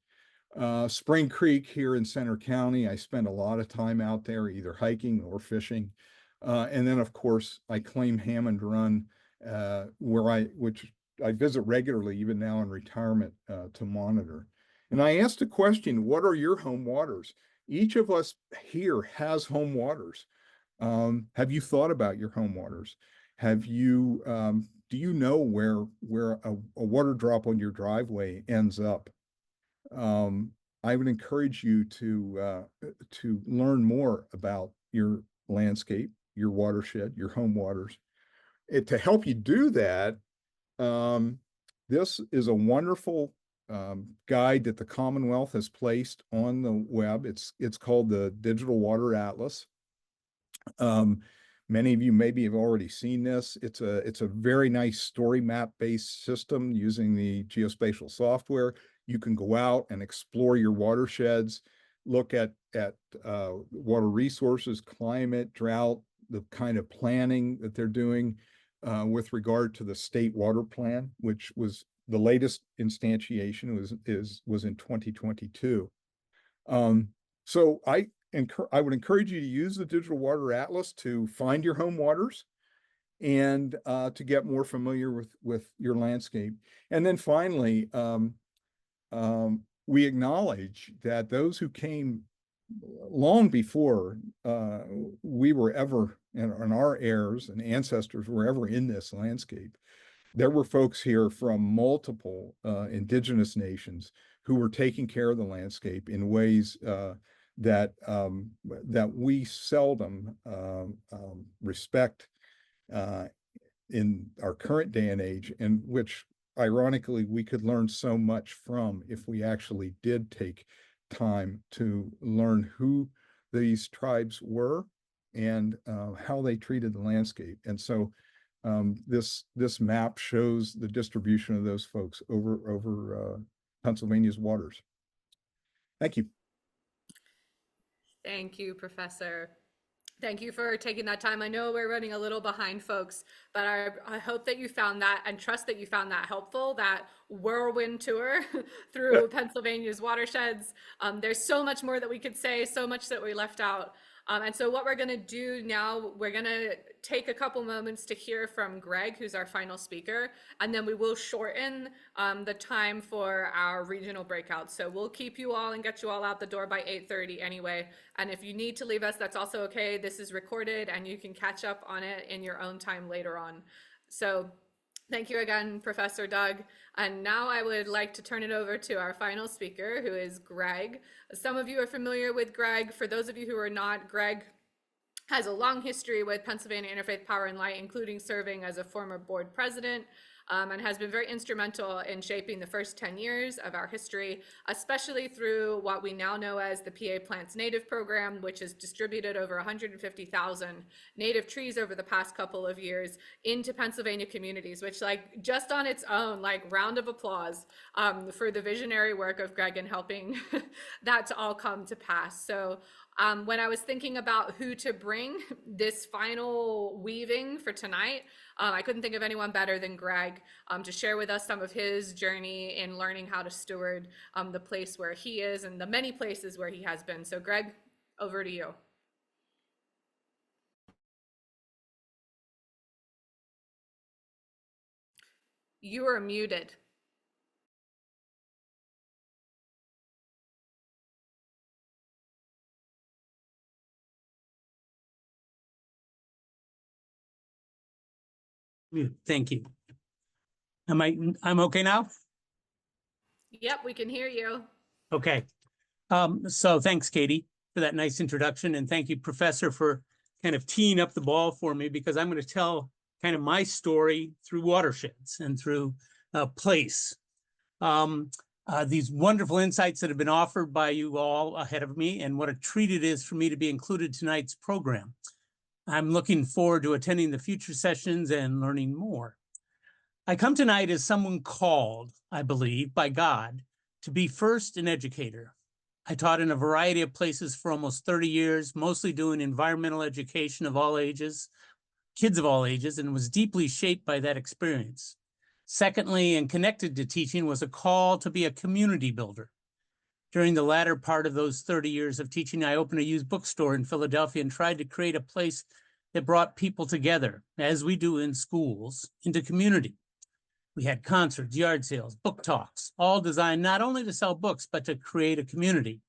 Spring Creek here in Center County, I spent a lot of time out there, either hiking or fishing. And then, of course, I claim Hammond Run, which I visit regularly, even now in retirement, to monitor. And I asked the question, what are your home waters? Each of us here has home waters. Have you thought about your home waters? Have you, do you know where a water drop on your driveway ends up? I would encourage you to learn more about your landscape, your watershed, your home waters. To help you do that, this is a wonderful guide that the Commonwealth has placed on the web. It's called the Digital Water Atlas. Many of you maybe have already seen this. It's a very nice story map based system using the geospatial software. You can go out and explore your watersheds, look at water resources, climate, drought, the kind of planning that they're doing with regard to the state water plan, which was the latest instantiation was in 2022. So I would encourage you to use the Digital Water Atlas to find your home waters and to get more familiar with your landscape. And then finally, we acknowledge that those who came long before we were ever, and our heirs and ancestors were ever in this landscape, there were folks here from multiple indigenous nations who were taking care of the landscape in ways that we seldom respect in our current day and age, and which ironically we could learn so much from if we actually did take time to learn who these tribes were and how they treated the landscape. And so this map shows the distribution of those folks over Pennsylvania's waters. Thank you. Thank you, Professor. Thank you for taking that time. I know we're running a little behind, folks, but I hope that you found that and trust that you found that helpful, that whirlwind tour through Pennsylvania's watersheds. There's so much more that we could say, so much that we left out. And so what we're going to do now, we're going to take a couple moments to hear from Greg, who's our final speaker, and then we will shorten the time for our regional breakouts. So we'll keep you all and get you all out the door by 8:30 anyway. And if you need to leave us, that's also okay. This is recorded and you can catch up on it in your own time later on. So thank you again, Professor Doug. And now I would like to turn it over to our final speaker, who is Greg. Some of you are familiar with Greg. For those of you who are not, Greg has a long history with Pennsylvania Interfaith Power and Light, including serving as a former board president, and has been very instrumental in shaping the first 10 years of our history, especially through what we now know as the PA Plants Native Program, which has distributed over 150,000 native trees over the past couple of years into Pennsylvania communities, which, like, just on its own, like, round of applause for the visionary work of Greg in helping that to all come to pass. So when I was thinking about who to bring this final weaving for tonight, I couldn't think of anyone better than Greg to share with us some of his journey in learning how to steward the place where he is and the many places where he has been. So Greg, over to you. You are muted. Thank you. I'm okay now? Yep, we can hear you. Okay. So thanks, Katie, for that nice introduction. And thank you, Professor, for kind of teeing up the ball for me, because I'm going to tell kind of my story through watersheds and through place. These wonderful insights that have been offered by you all ahead of me, and what a treat it is for me to be included in tonight's program. I'm looking forward to attending the future sessions and learning more. I come tonight as someone called, I believe, by God to be first an educator. I taught in a variety of places for almost 30 years, mostly doing environmental education of all ages, kids of all ages, and was deeply shaped by that experience. Secondly, and connected to teaching, was a call to be a community builder. During the latter part of those 30 years of teaching, I opened a used bookstore in Philadelphia and tried to create a place that brought people together, as we do in schools, into community. We had concerts, yard sales, book talks, all designed not only to sell books, but to create a community.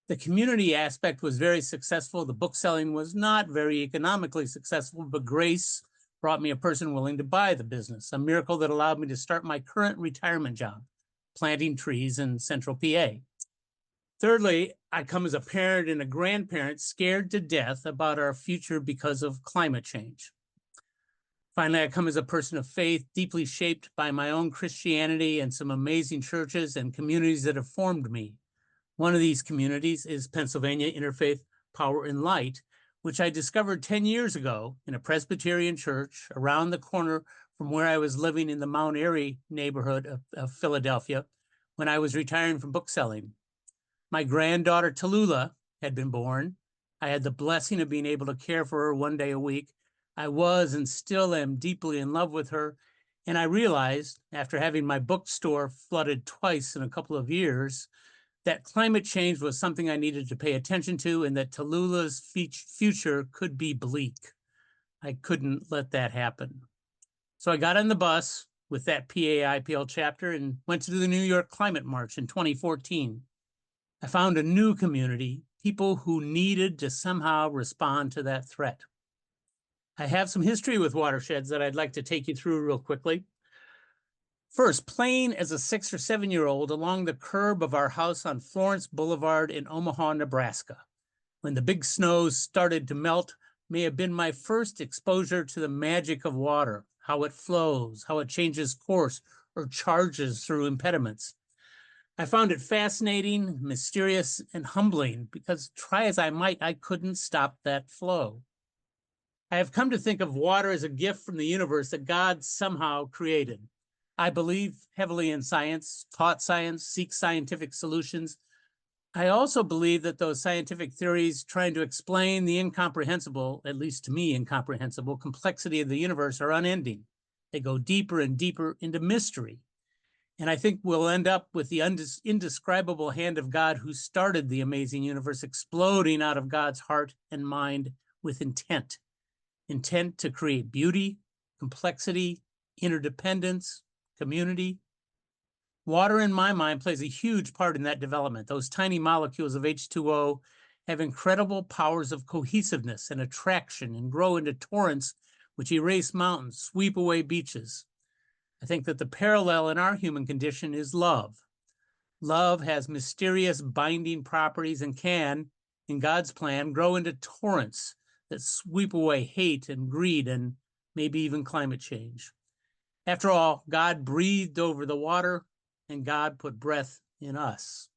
The community aspect was very successful. The book selling was not very economically successful, but grace brought me a person willing to buy the business, a miracle that allowed me to start my current retirement job, planting trees in central PA. Thirdly, I come as a parent and a grandparent scared to death about our future because of climate change. Finally, I come as a person of faith, deeply shaped by my own Christianity and some amazing churches and communities that have formed me. One of these communities is Pennsylvania Interfaith Power and Light, which I discovered 10 years ago in a Presbyterian church around the corner from where I was living in the Mount Airy neighborhood of Philadelphia when I was retiring from bookselling. My granddaughter Tallulah had been born. I had the blessing of being able to care for her one day a week. I was and still am deeply in love with her. And I realized, after having my bookstore flooded twice in a couple of years, that climate change was something I needed to pay attention to and that Tallulah's future could be bleak. I couldn't let that happen. So I got on the bus with that PA IPL chapter and went to the New York Climate March in 2014. I found a new community, people who needed to somehow respond to that threat. I have some history with watersheds that I'd like to take you through real quickly. First, playing as a 6 or 7-year-old along the curb of our house on Florence Boulevard in Omaha, Nebraska, when the big snows started to melt, may have been my first exposure to the magic of water, how it flows, how it changes course or charges through impediments. I found it fascinating, mysterious, and humbling because try as I might, I couldn't stop that flow. I have come to think of water as a gift from the universe that God somehow created. I believe heavily in science, taught science, seek scientific solutions. I also believe that those scientific theories trying to explain the incomprehensible, at least to me incomprehensible, complexity of the universe are unending. They go deeper and deeper into mystery. And I think we'll end up with the indescribable hand of God who started the amazing universe exploding out of God's heart and mind with intent. Intent to create beauty, complexity, interdependence, community. Water, in my mind, plays a huge part in that development. Those tiny molecules of H2O have incredible powers of cohesiveness and attraction and grow into torrents which erase mountains, sweep away beaches. I think that the parallel in our human condition is love. Love has mysterious binding properties and can, in God's plan, grow into torrents that sweep away hate and greed and maybe even climate change. After all, God breathed over the water and God put breath in us.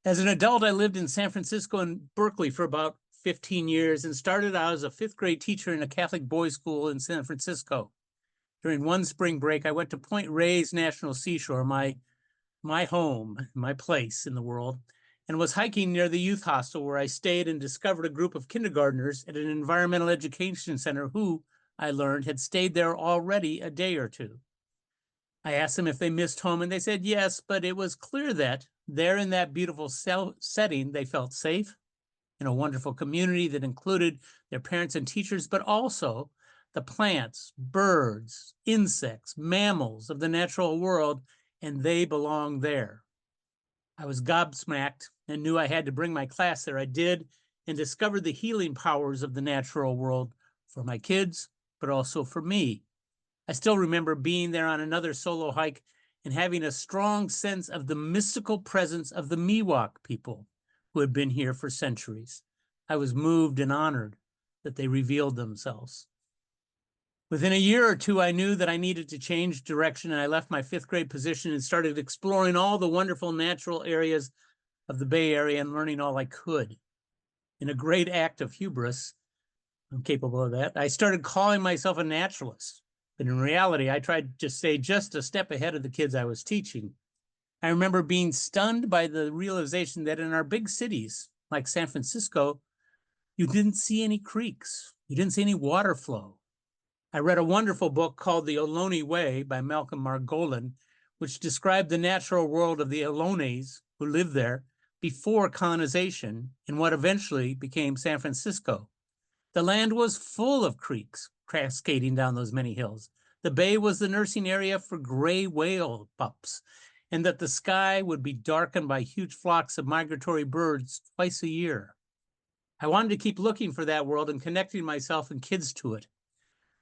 As an adult, I lived in San Francisco and Berkeley for about 15 years and started out as a 5th grade teacher in a Catholic boys' school in San Francisco. During one spring break, I went to Point Reyes National Seashore, my home, my place in the world, and was hiking near the youth hostel where I stayed and discovered a group of kindergartners at an environmental education center who, I learned, had stayed there already a day or two. I asked them if they missed home, and they said yes, but it was clear that there in that beautiful setting, they felt safe in a wonderful community that included their parents and teachers, but also the plants, birds, insects, mammals of the natural world, and they belong there. I was gobsmacked and knew I had to bring my class there. I did, and discovered the healing powers of the natural world for my kids, but also for me. I still remember being there on another solo hike and having a strong sense of the mystical presence of the Miwok people who had been here for centuries. I was moved and honored that they revealed themselves. Within a year or two, I knew that I needed to change direction, and I left my 5th grade position and started exploring all the wonderful natural areas of the Bay Area and learning all I could. In a great act of hubris, I'm capable of that, I started calling myself a naturalist. But in reality, I tried to stay just a step ahead of the kids I was teaching. I remember being stunned by the realization that in our big cities, like San Francisco, you didn't see any creeks. You didn't see any water flow. I read a wonderful book called The Ohlone Way by Malcolm Margolin, which described the natural world of the Ohlones who lived there before colonization in what eventually became San Francisco. The land was full of creeks cascading down those many hills. the bay was the nursing area for gray whale pups, and that the sky would be darkened by huge flocks of migratory birds twice a year. I wanted to keep looking for that world and connecting myself and kids to it.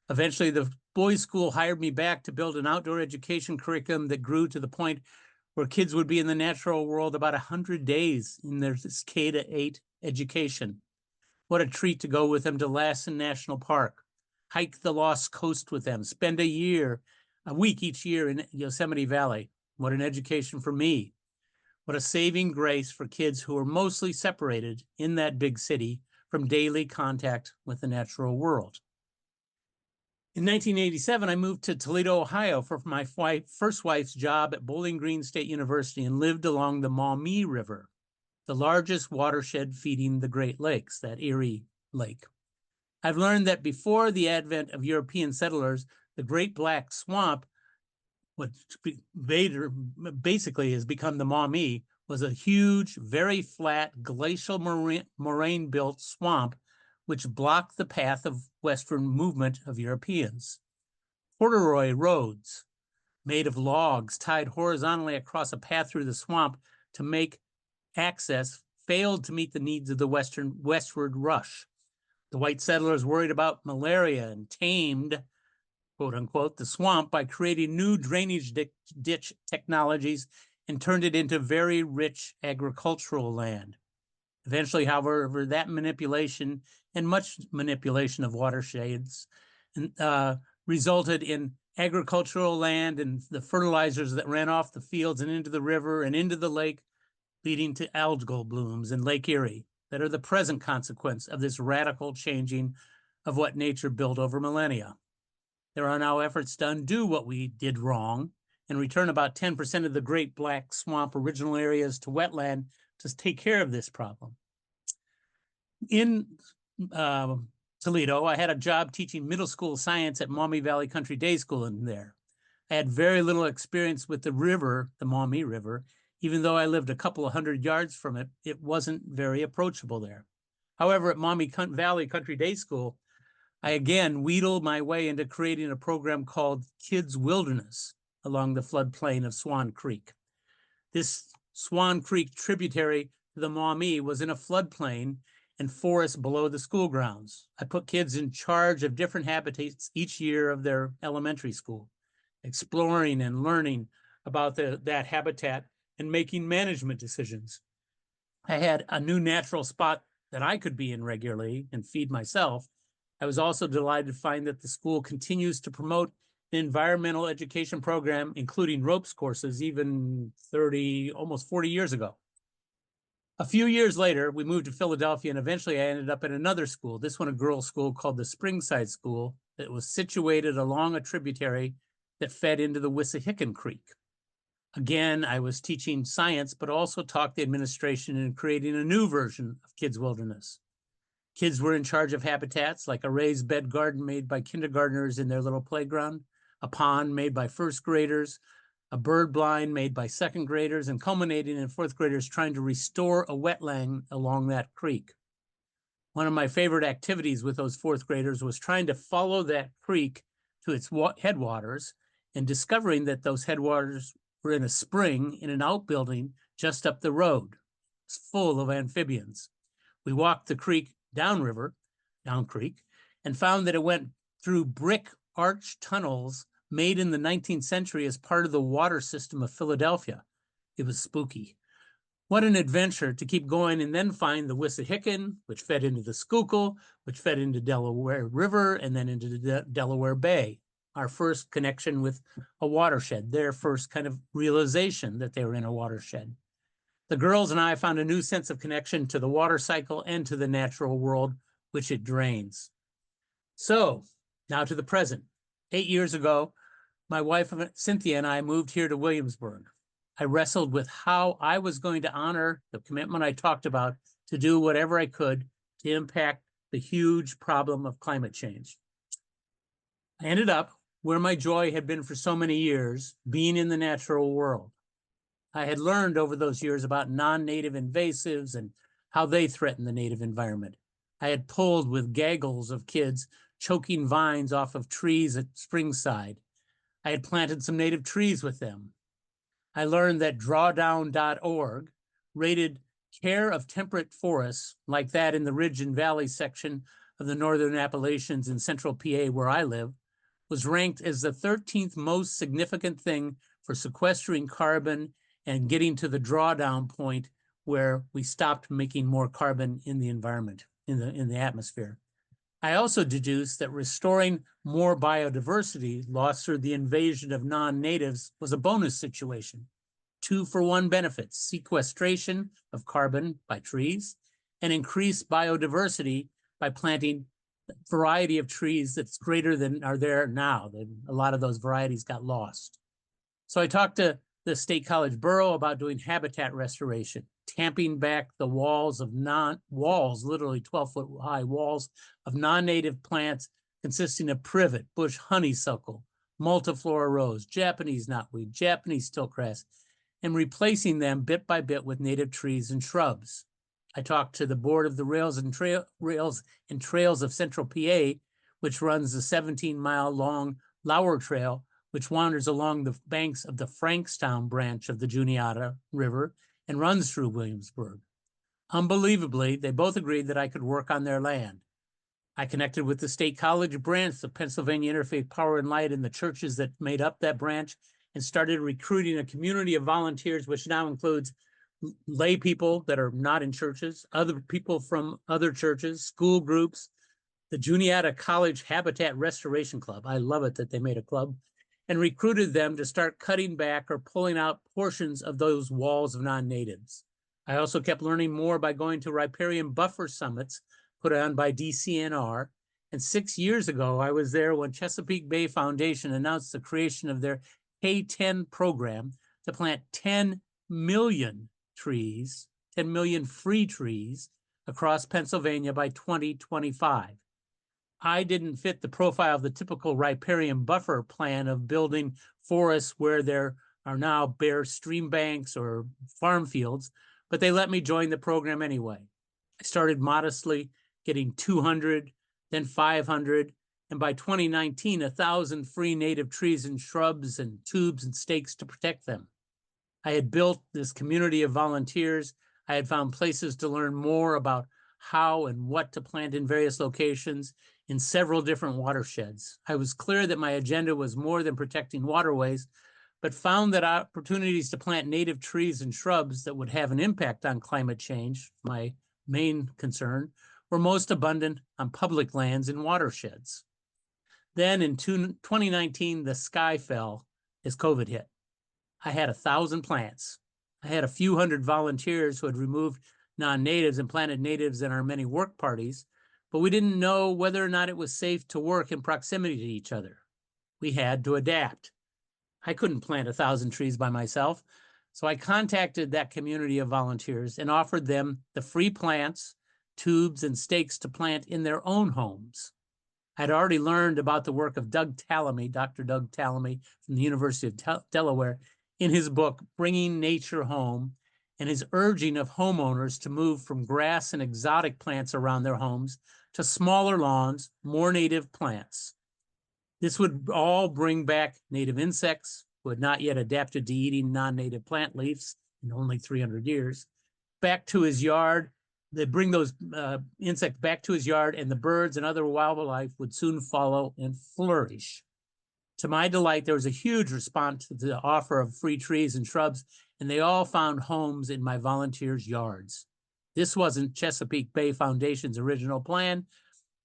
Eventually, the boys' school hired me back to build an outdoor education curriculum that grew to the point where kids would be in the natural world about 100 days in their K to 8 education. What a treat to go with them to Lassen National Park, hike the Lost Coast with them, spend a week each year in Yosemite Valley. What an education for me. What a saving grace for kids who are mostly separated in that big city from daily contact with the natural world. In 1987, I moved to Toledo, Ohio for my first wife's job at Bowling Green State University and lived along the Maumee River, the largest watershed feeding the Great Lakes, that Erie Lake. I've learned that before the advent of European settlers, the Great Black Swamp, what later basically has become the Maumee, was a huge, very flat, glacial moraine-built swamp which blocked the path of western movement of Europeans. Corduroy roads, made of logs tied horizontally across a path through the swamp to make access, failed to meet the needs of the westward rush. The white settlers worried about malaria and tamed, quote unquote, the swamp by creating new drainage ditch technologies and turned it into very rich agricultural land. Eventually, however, that manipulation and much manipulation of watersheds resulted in agricultural land and the fertilizers that ran off the fields and into the river and into the lake, leading to algal blooms in Lake Erie that are the present consequence of this radical changing of what nature built over millennia. There are now efforts to undo what we did wrong and return about 10% of the Great Black Swamp original areas to wetland to take care of this problem. In Toledo, I had a job teaching middle school science at Maumee Valley Country Day School in there. I had very little experience with the river, the Maumee River. Even though I lived a couple of 100 yards from it, it wasn't very approachable there. However, at Maumee Valley Country Day School, I again wheedled my way into creating a program called Kids Wilderness along the floodplain of Swan Creek. This Swan Creek tributary to the Maumee was in a floodplain and forest below the school grounds. I put kids in charge of different habitats each year of their elementary school, exploring and learning about that habitat and making management decisions. I had a new natural spot that I could be in regularly and feed myself. I was also delighted to find that the school continues to promote an environmental education program, including ropes courses, even almost 40 years ago. A few years later, we moved to Philadelphia, and eventually I ended up at another school, this one a girls' school called the Springside School, that was situated along a tributary that fed into the Wissahickon Creek. Again, I was teaching science, but also taught the administration in creating a new version of Kids Wilderness. Kids were in charge of habitats like a raised bed garden made by kindergartners in their little playground, a pond made by first graders, a bird blind made by second graders, and culminating in fourth graders trying to restore a wetland along that creek. One of my favorite activities with those fourth graders was trying to follow that creek to its headwaters and discovering that those headwaters were in a spring in an outbuilding just up the road. It's full of amphibians. We walked the creek down creek, and found that it went through brick arch tunnels made in the 19th century as part of the water system of Philadelphia. It was spooky. What an adventure to keep going and then find the Wissahickon, which fed into the Schuylkill, which fed into Delaware River, and then into the Delaware Bay. Our first connection with a watershed, their first kind of realization that they were in a watershed. The girls and I found a new sense of connection to the water cycle and to the natural world, which it drains. So now to the present. 8 years ago, my wife, Cynthia, and I moved here to Williamsburg. I wrestled with how I was going to honor the commitment I talked about to do whatever I could to impact the huge problem of climate change. I ended up where my joy had been for so many years, being in the natural world. I had learned over those years about non-native invasives and how they threaten the native environment. I had pulled with gaggles of kids choking vines off of trees at Springside I had planted some native trees with them. I learned that drawdown.org rated care of temperate forests, like that in the Ridge and Valley section of the Northern Appalachians in central PA where I live, was ranked as the 13th most significant thing for sequestering carbon and getting to the drawdown point where we stopped making more carbon in the environment, in the atmosphere. I also deduced that restoring more biodiversity lost through the invasion of non-natives was a bonus situation. 2-for-1 benefits: sequestration of carbon by trees and increased biodiversity by planting a variety of trees that's greater than are there now. A lot of those varieties got lost. So I talked to the State College Borough about doing habitat restoration, tamping back the walls, literally 12-foot high walls of non-native plants consisting of privet, bush honeysuckle, multiflora rose, Japanese knotweed, Japanese stiltgrass, and replacing them bit by bit with native trees and shrubs. I talked to the board of the Rails and Trails of Central PA, which runs the 17-mile-long Lower Trail, which wanders along the banks of the Frankstown branch of the Juniata River and runs through Williamsburg. Unbelievably, they both agreed that I could work on their land. I connected with the State College branch, the Pennsylvania Interfaith Power and Light, and the churches that made up that branch, and started recruiting a community of volunteers, which now includes lay people that are not in churches, other people from other churches, school groups, the Juniata College Habitat Restoration Club. I love it that they made a club, and recruited them to start cutting back or pulling out portions of those walls of non-natives. I also kept learning more by going to riparian buffer summits put on by DCNR. And 6 years ago, I was there when Chesapeake Bay Foundation announced the creation of their K10 program to plant 10 million trees, 10 million free trees across Pennsylvania by 2025. I didn't fit the profile of the typical riparian buffer plan of building forests where there are now bare stream banks or farm fields, but they let me join the program anyway. I started modestly, getting 200, then 500, and by 2019, 1,000 free native trees and shrubs and tubes and stakes to protect them. I had built this community of volunteers. I had found places to learn more about how and what to plant in various locations in several different watersheds. I was clear that my agenda was more than protecting waterways, but found that opportunities to plant native trees and shrubs that would have an impact on climate change, my main concern, were most abundant on public lands and watersheds. Then in 2019, the sky fell as COVID hit. I had 1,000 plants. I had a few hundred volunteers who had removed non-natives and planted natives in our many work parties, but we didn't know whether or not it was safe to work in proximity to each other. We had to adapt. I couldn't plant 1,000 trees by myself, so I contacted that community of volunteers and offered them the free plants, tubes, and stakes to plant in their own homes. I'd already learned about the work of Doug Tallamy, Dr. Doug Tallamy from the University of Delaware, in his book, Bringing Nature Home, and his urging of homeowners to move from grass and exotic plants around their homes to smaller lawns, more native plants. This would all bring back native insects who had not yet adapted to eating non-native plant leaves in only 300 years, back to his yard. They'd bring those insects back to his yard, and the birds and other wildlife would soon follow and flourish. To my delight, there was a huge response to the offer of free trees and shrubs, and they all found homes in my volunteers' yards. This wasn't Chesapeake Bay Foundation's original plan,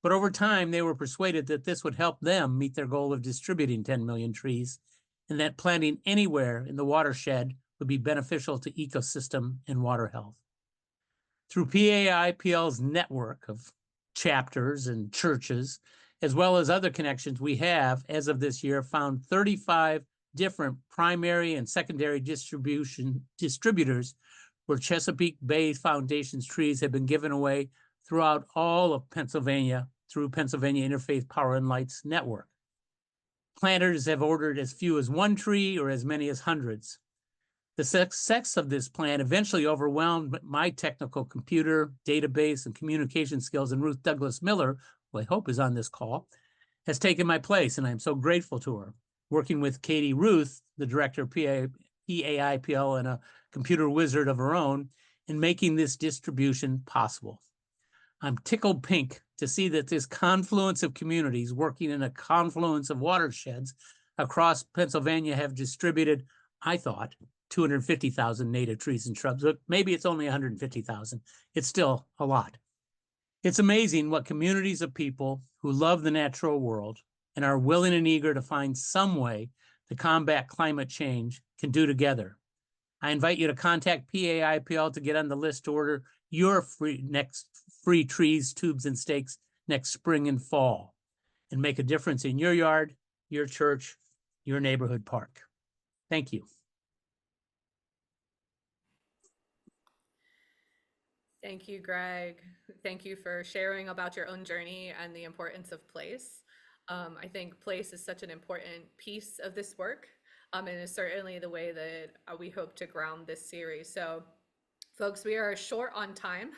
but over time, they were persuaded that this would help them meet their goal of distributing 10 million trees, and that planting anywhere in the watershed would be beneficial to ecosystem and water health. Through PA IPL's network of chapters and churches, as well as other connections, we have, as of this year, found 35 different primary and secondary distributors where Chesapeake Bay Foundation's trees have been given away throughout all of Pennsylvania through Pennsylvania Interfaith Power and Light's network. Planters have ordered as few as 1 tree or as many as hundreds. The success of this plan eventually overwhelmed my technical computer, database, and communication skills, and Ruth Douglas Miller, who I hope is on this call, has taken my place, and I'm so grateful to her. working with Katie Ruth, the director of PA IPL and a computer wizard of her own, in making this distribution possible. I'm tickled pink to see that this confluence of communities working in a confluence of watersheds across Pennsylvania have distributed, I thought, 250,000 native trees and shrubs, but maybe it's only 150,000. It's still a lot. It's amazing what communities of people who love the natural world and are willing and eager to find some way to combat climate change can do together. I invite you to contact PA IPL to get on the list to order your next free trees, tubes, and stakes next spring and fall, and make a difference in your yard, your church, your neighborhood park. Thank you. Thank you, Greg. Thank you for sharing about your own journey and the importance of place. I think place is such an important piece of this work, and is certainly the way that we hope to ground this series. So folks, we are short on time.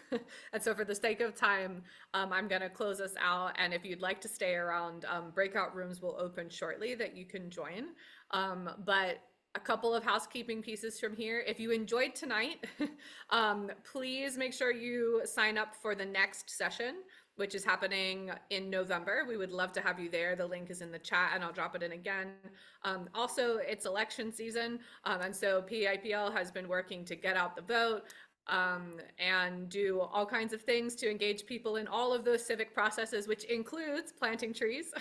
And so for the sake of time, I'm going to close us out. And if you'd like to stay around, breakout rooms will open shortly that you can join. But a couple of housekeeping pieces from here. If you enjoyed tonight, please make sure you sign up for the next session, which is happening in November. We would love to have you there. The link is in the chat and I'll drop it in again. Also, it's election season. And so PAIPL has been working to get out the vote and do all kinds of things to engage people in all of those civic processes, which includes planting trees.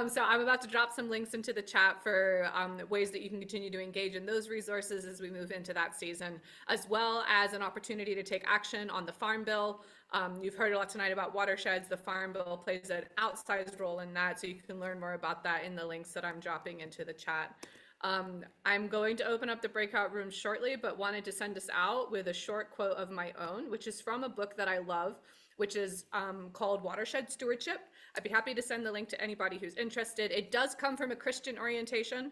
So I'm about to drop some links into the chat for ways that you can continue to engage in those resources as we move into that season, as well as an opportunity to take action on the Farm Bill. You've heard a lot tonight about watersheds. The Farm Bill plays an outsized role in that, so you can learn more about that in the links that I'm dropping into the chat. I'm going to open up the breakout room shortly, but wanted to send us out with a short quote of my own, which is from a book that I love, which is called Watershed Stewardship. I'd be happy to send the link to anybody who's interested. It does come from a Christian orientation,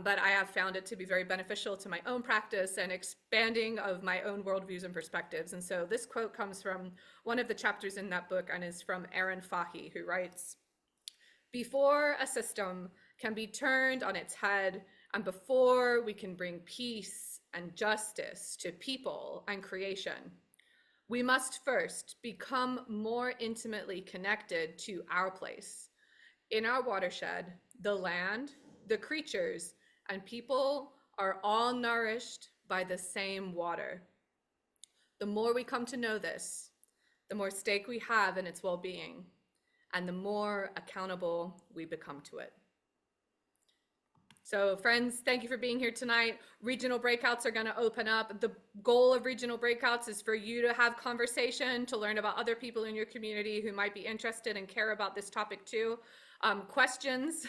but I have found it to be very beneficial to my own practice and expanding of my own worldviews and perspectives. And so this quote comes from one of the chapters in that book and is from Aaron Fahy, who writes, "Before a system can be turned on its head, and before we can bring peace and justice to people and creation, we must first become more intimately connected to our place. In our watershed, the land, the creatures, and people are all nourished by the same water. The more we come to know this, the more stake we have in its well-being, and the more accountable we become to it." So friends, thank you for being here tonight. Regional breakouts are going to open up. The goal of regional breakouts is for you to have conversation, to learn about other people in your community who might be interested and care about this topic too. Questions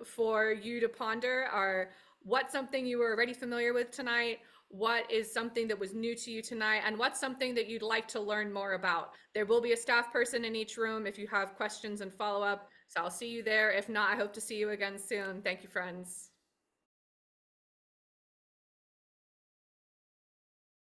for you to ponder are: what's something you were already familiar with tonight? What is something that was new to you tonight? And what's something that you'd like to learn more about? There will be a staff person in each room if you have questions and follow up. So I'll see you there. If not, I hope to see you again soon. Thank you, friends.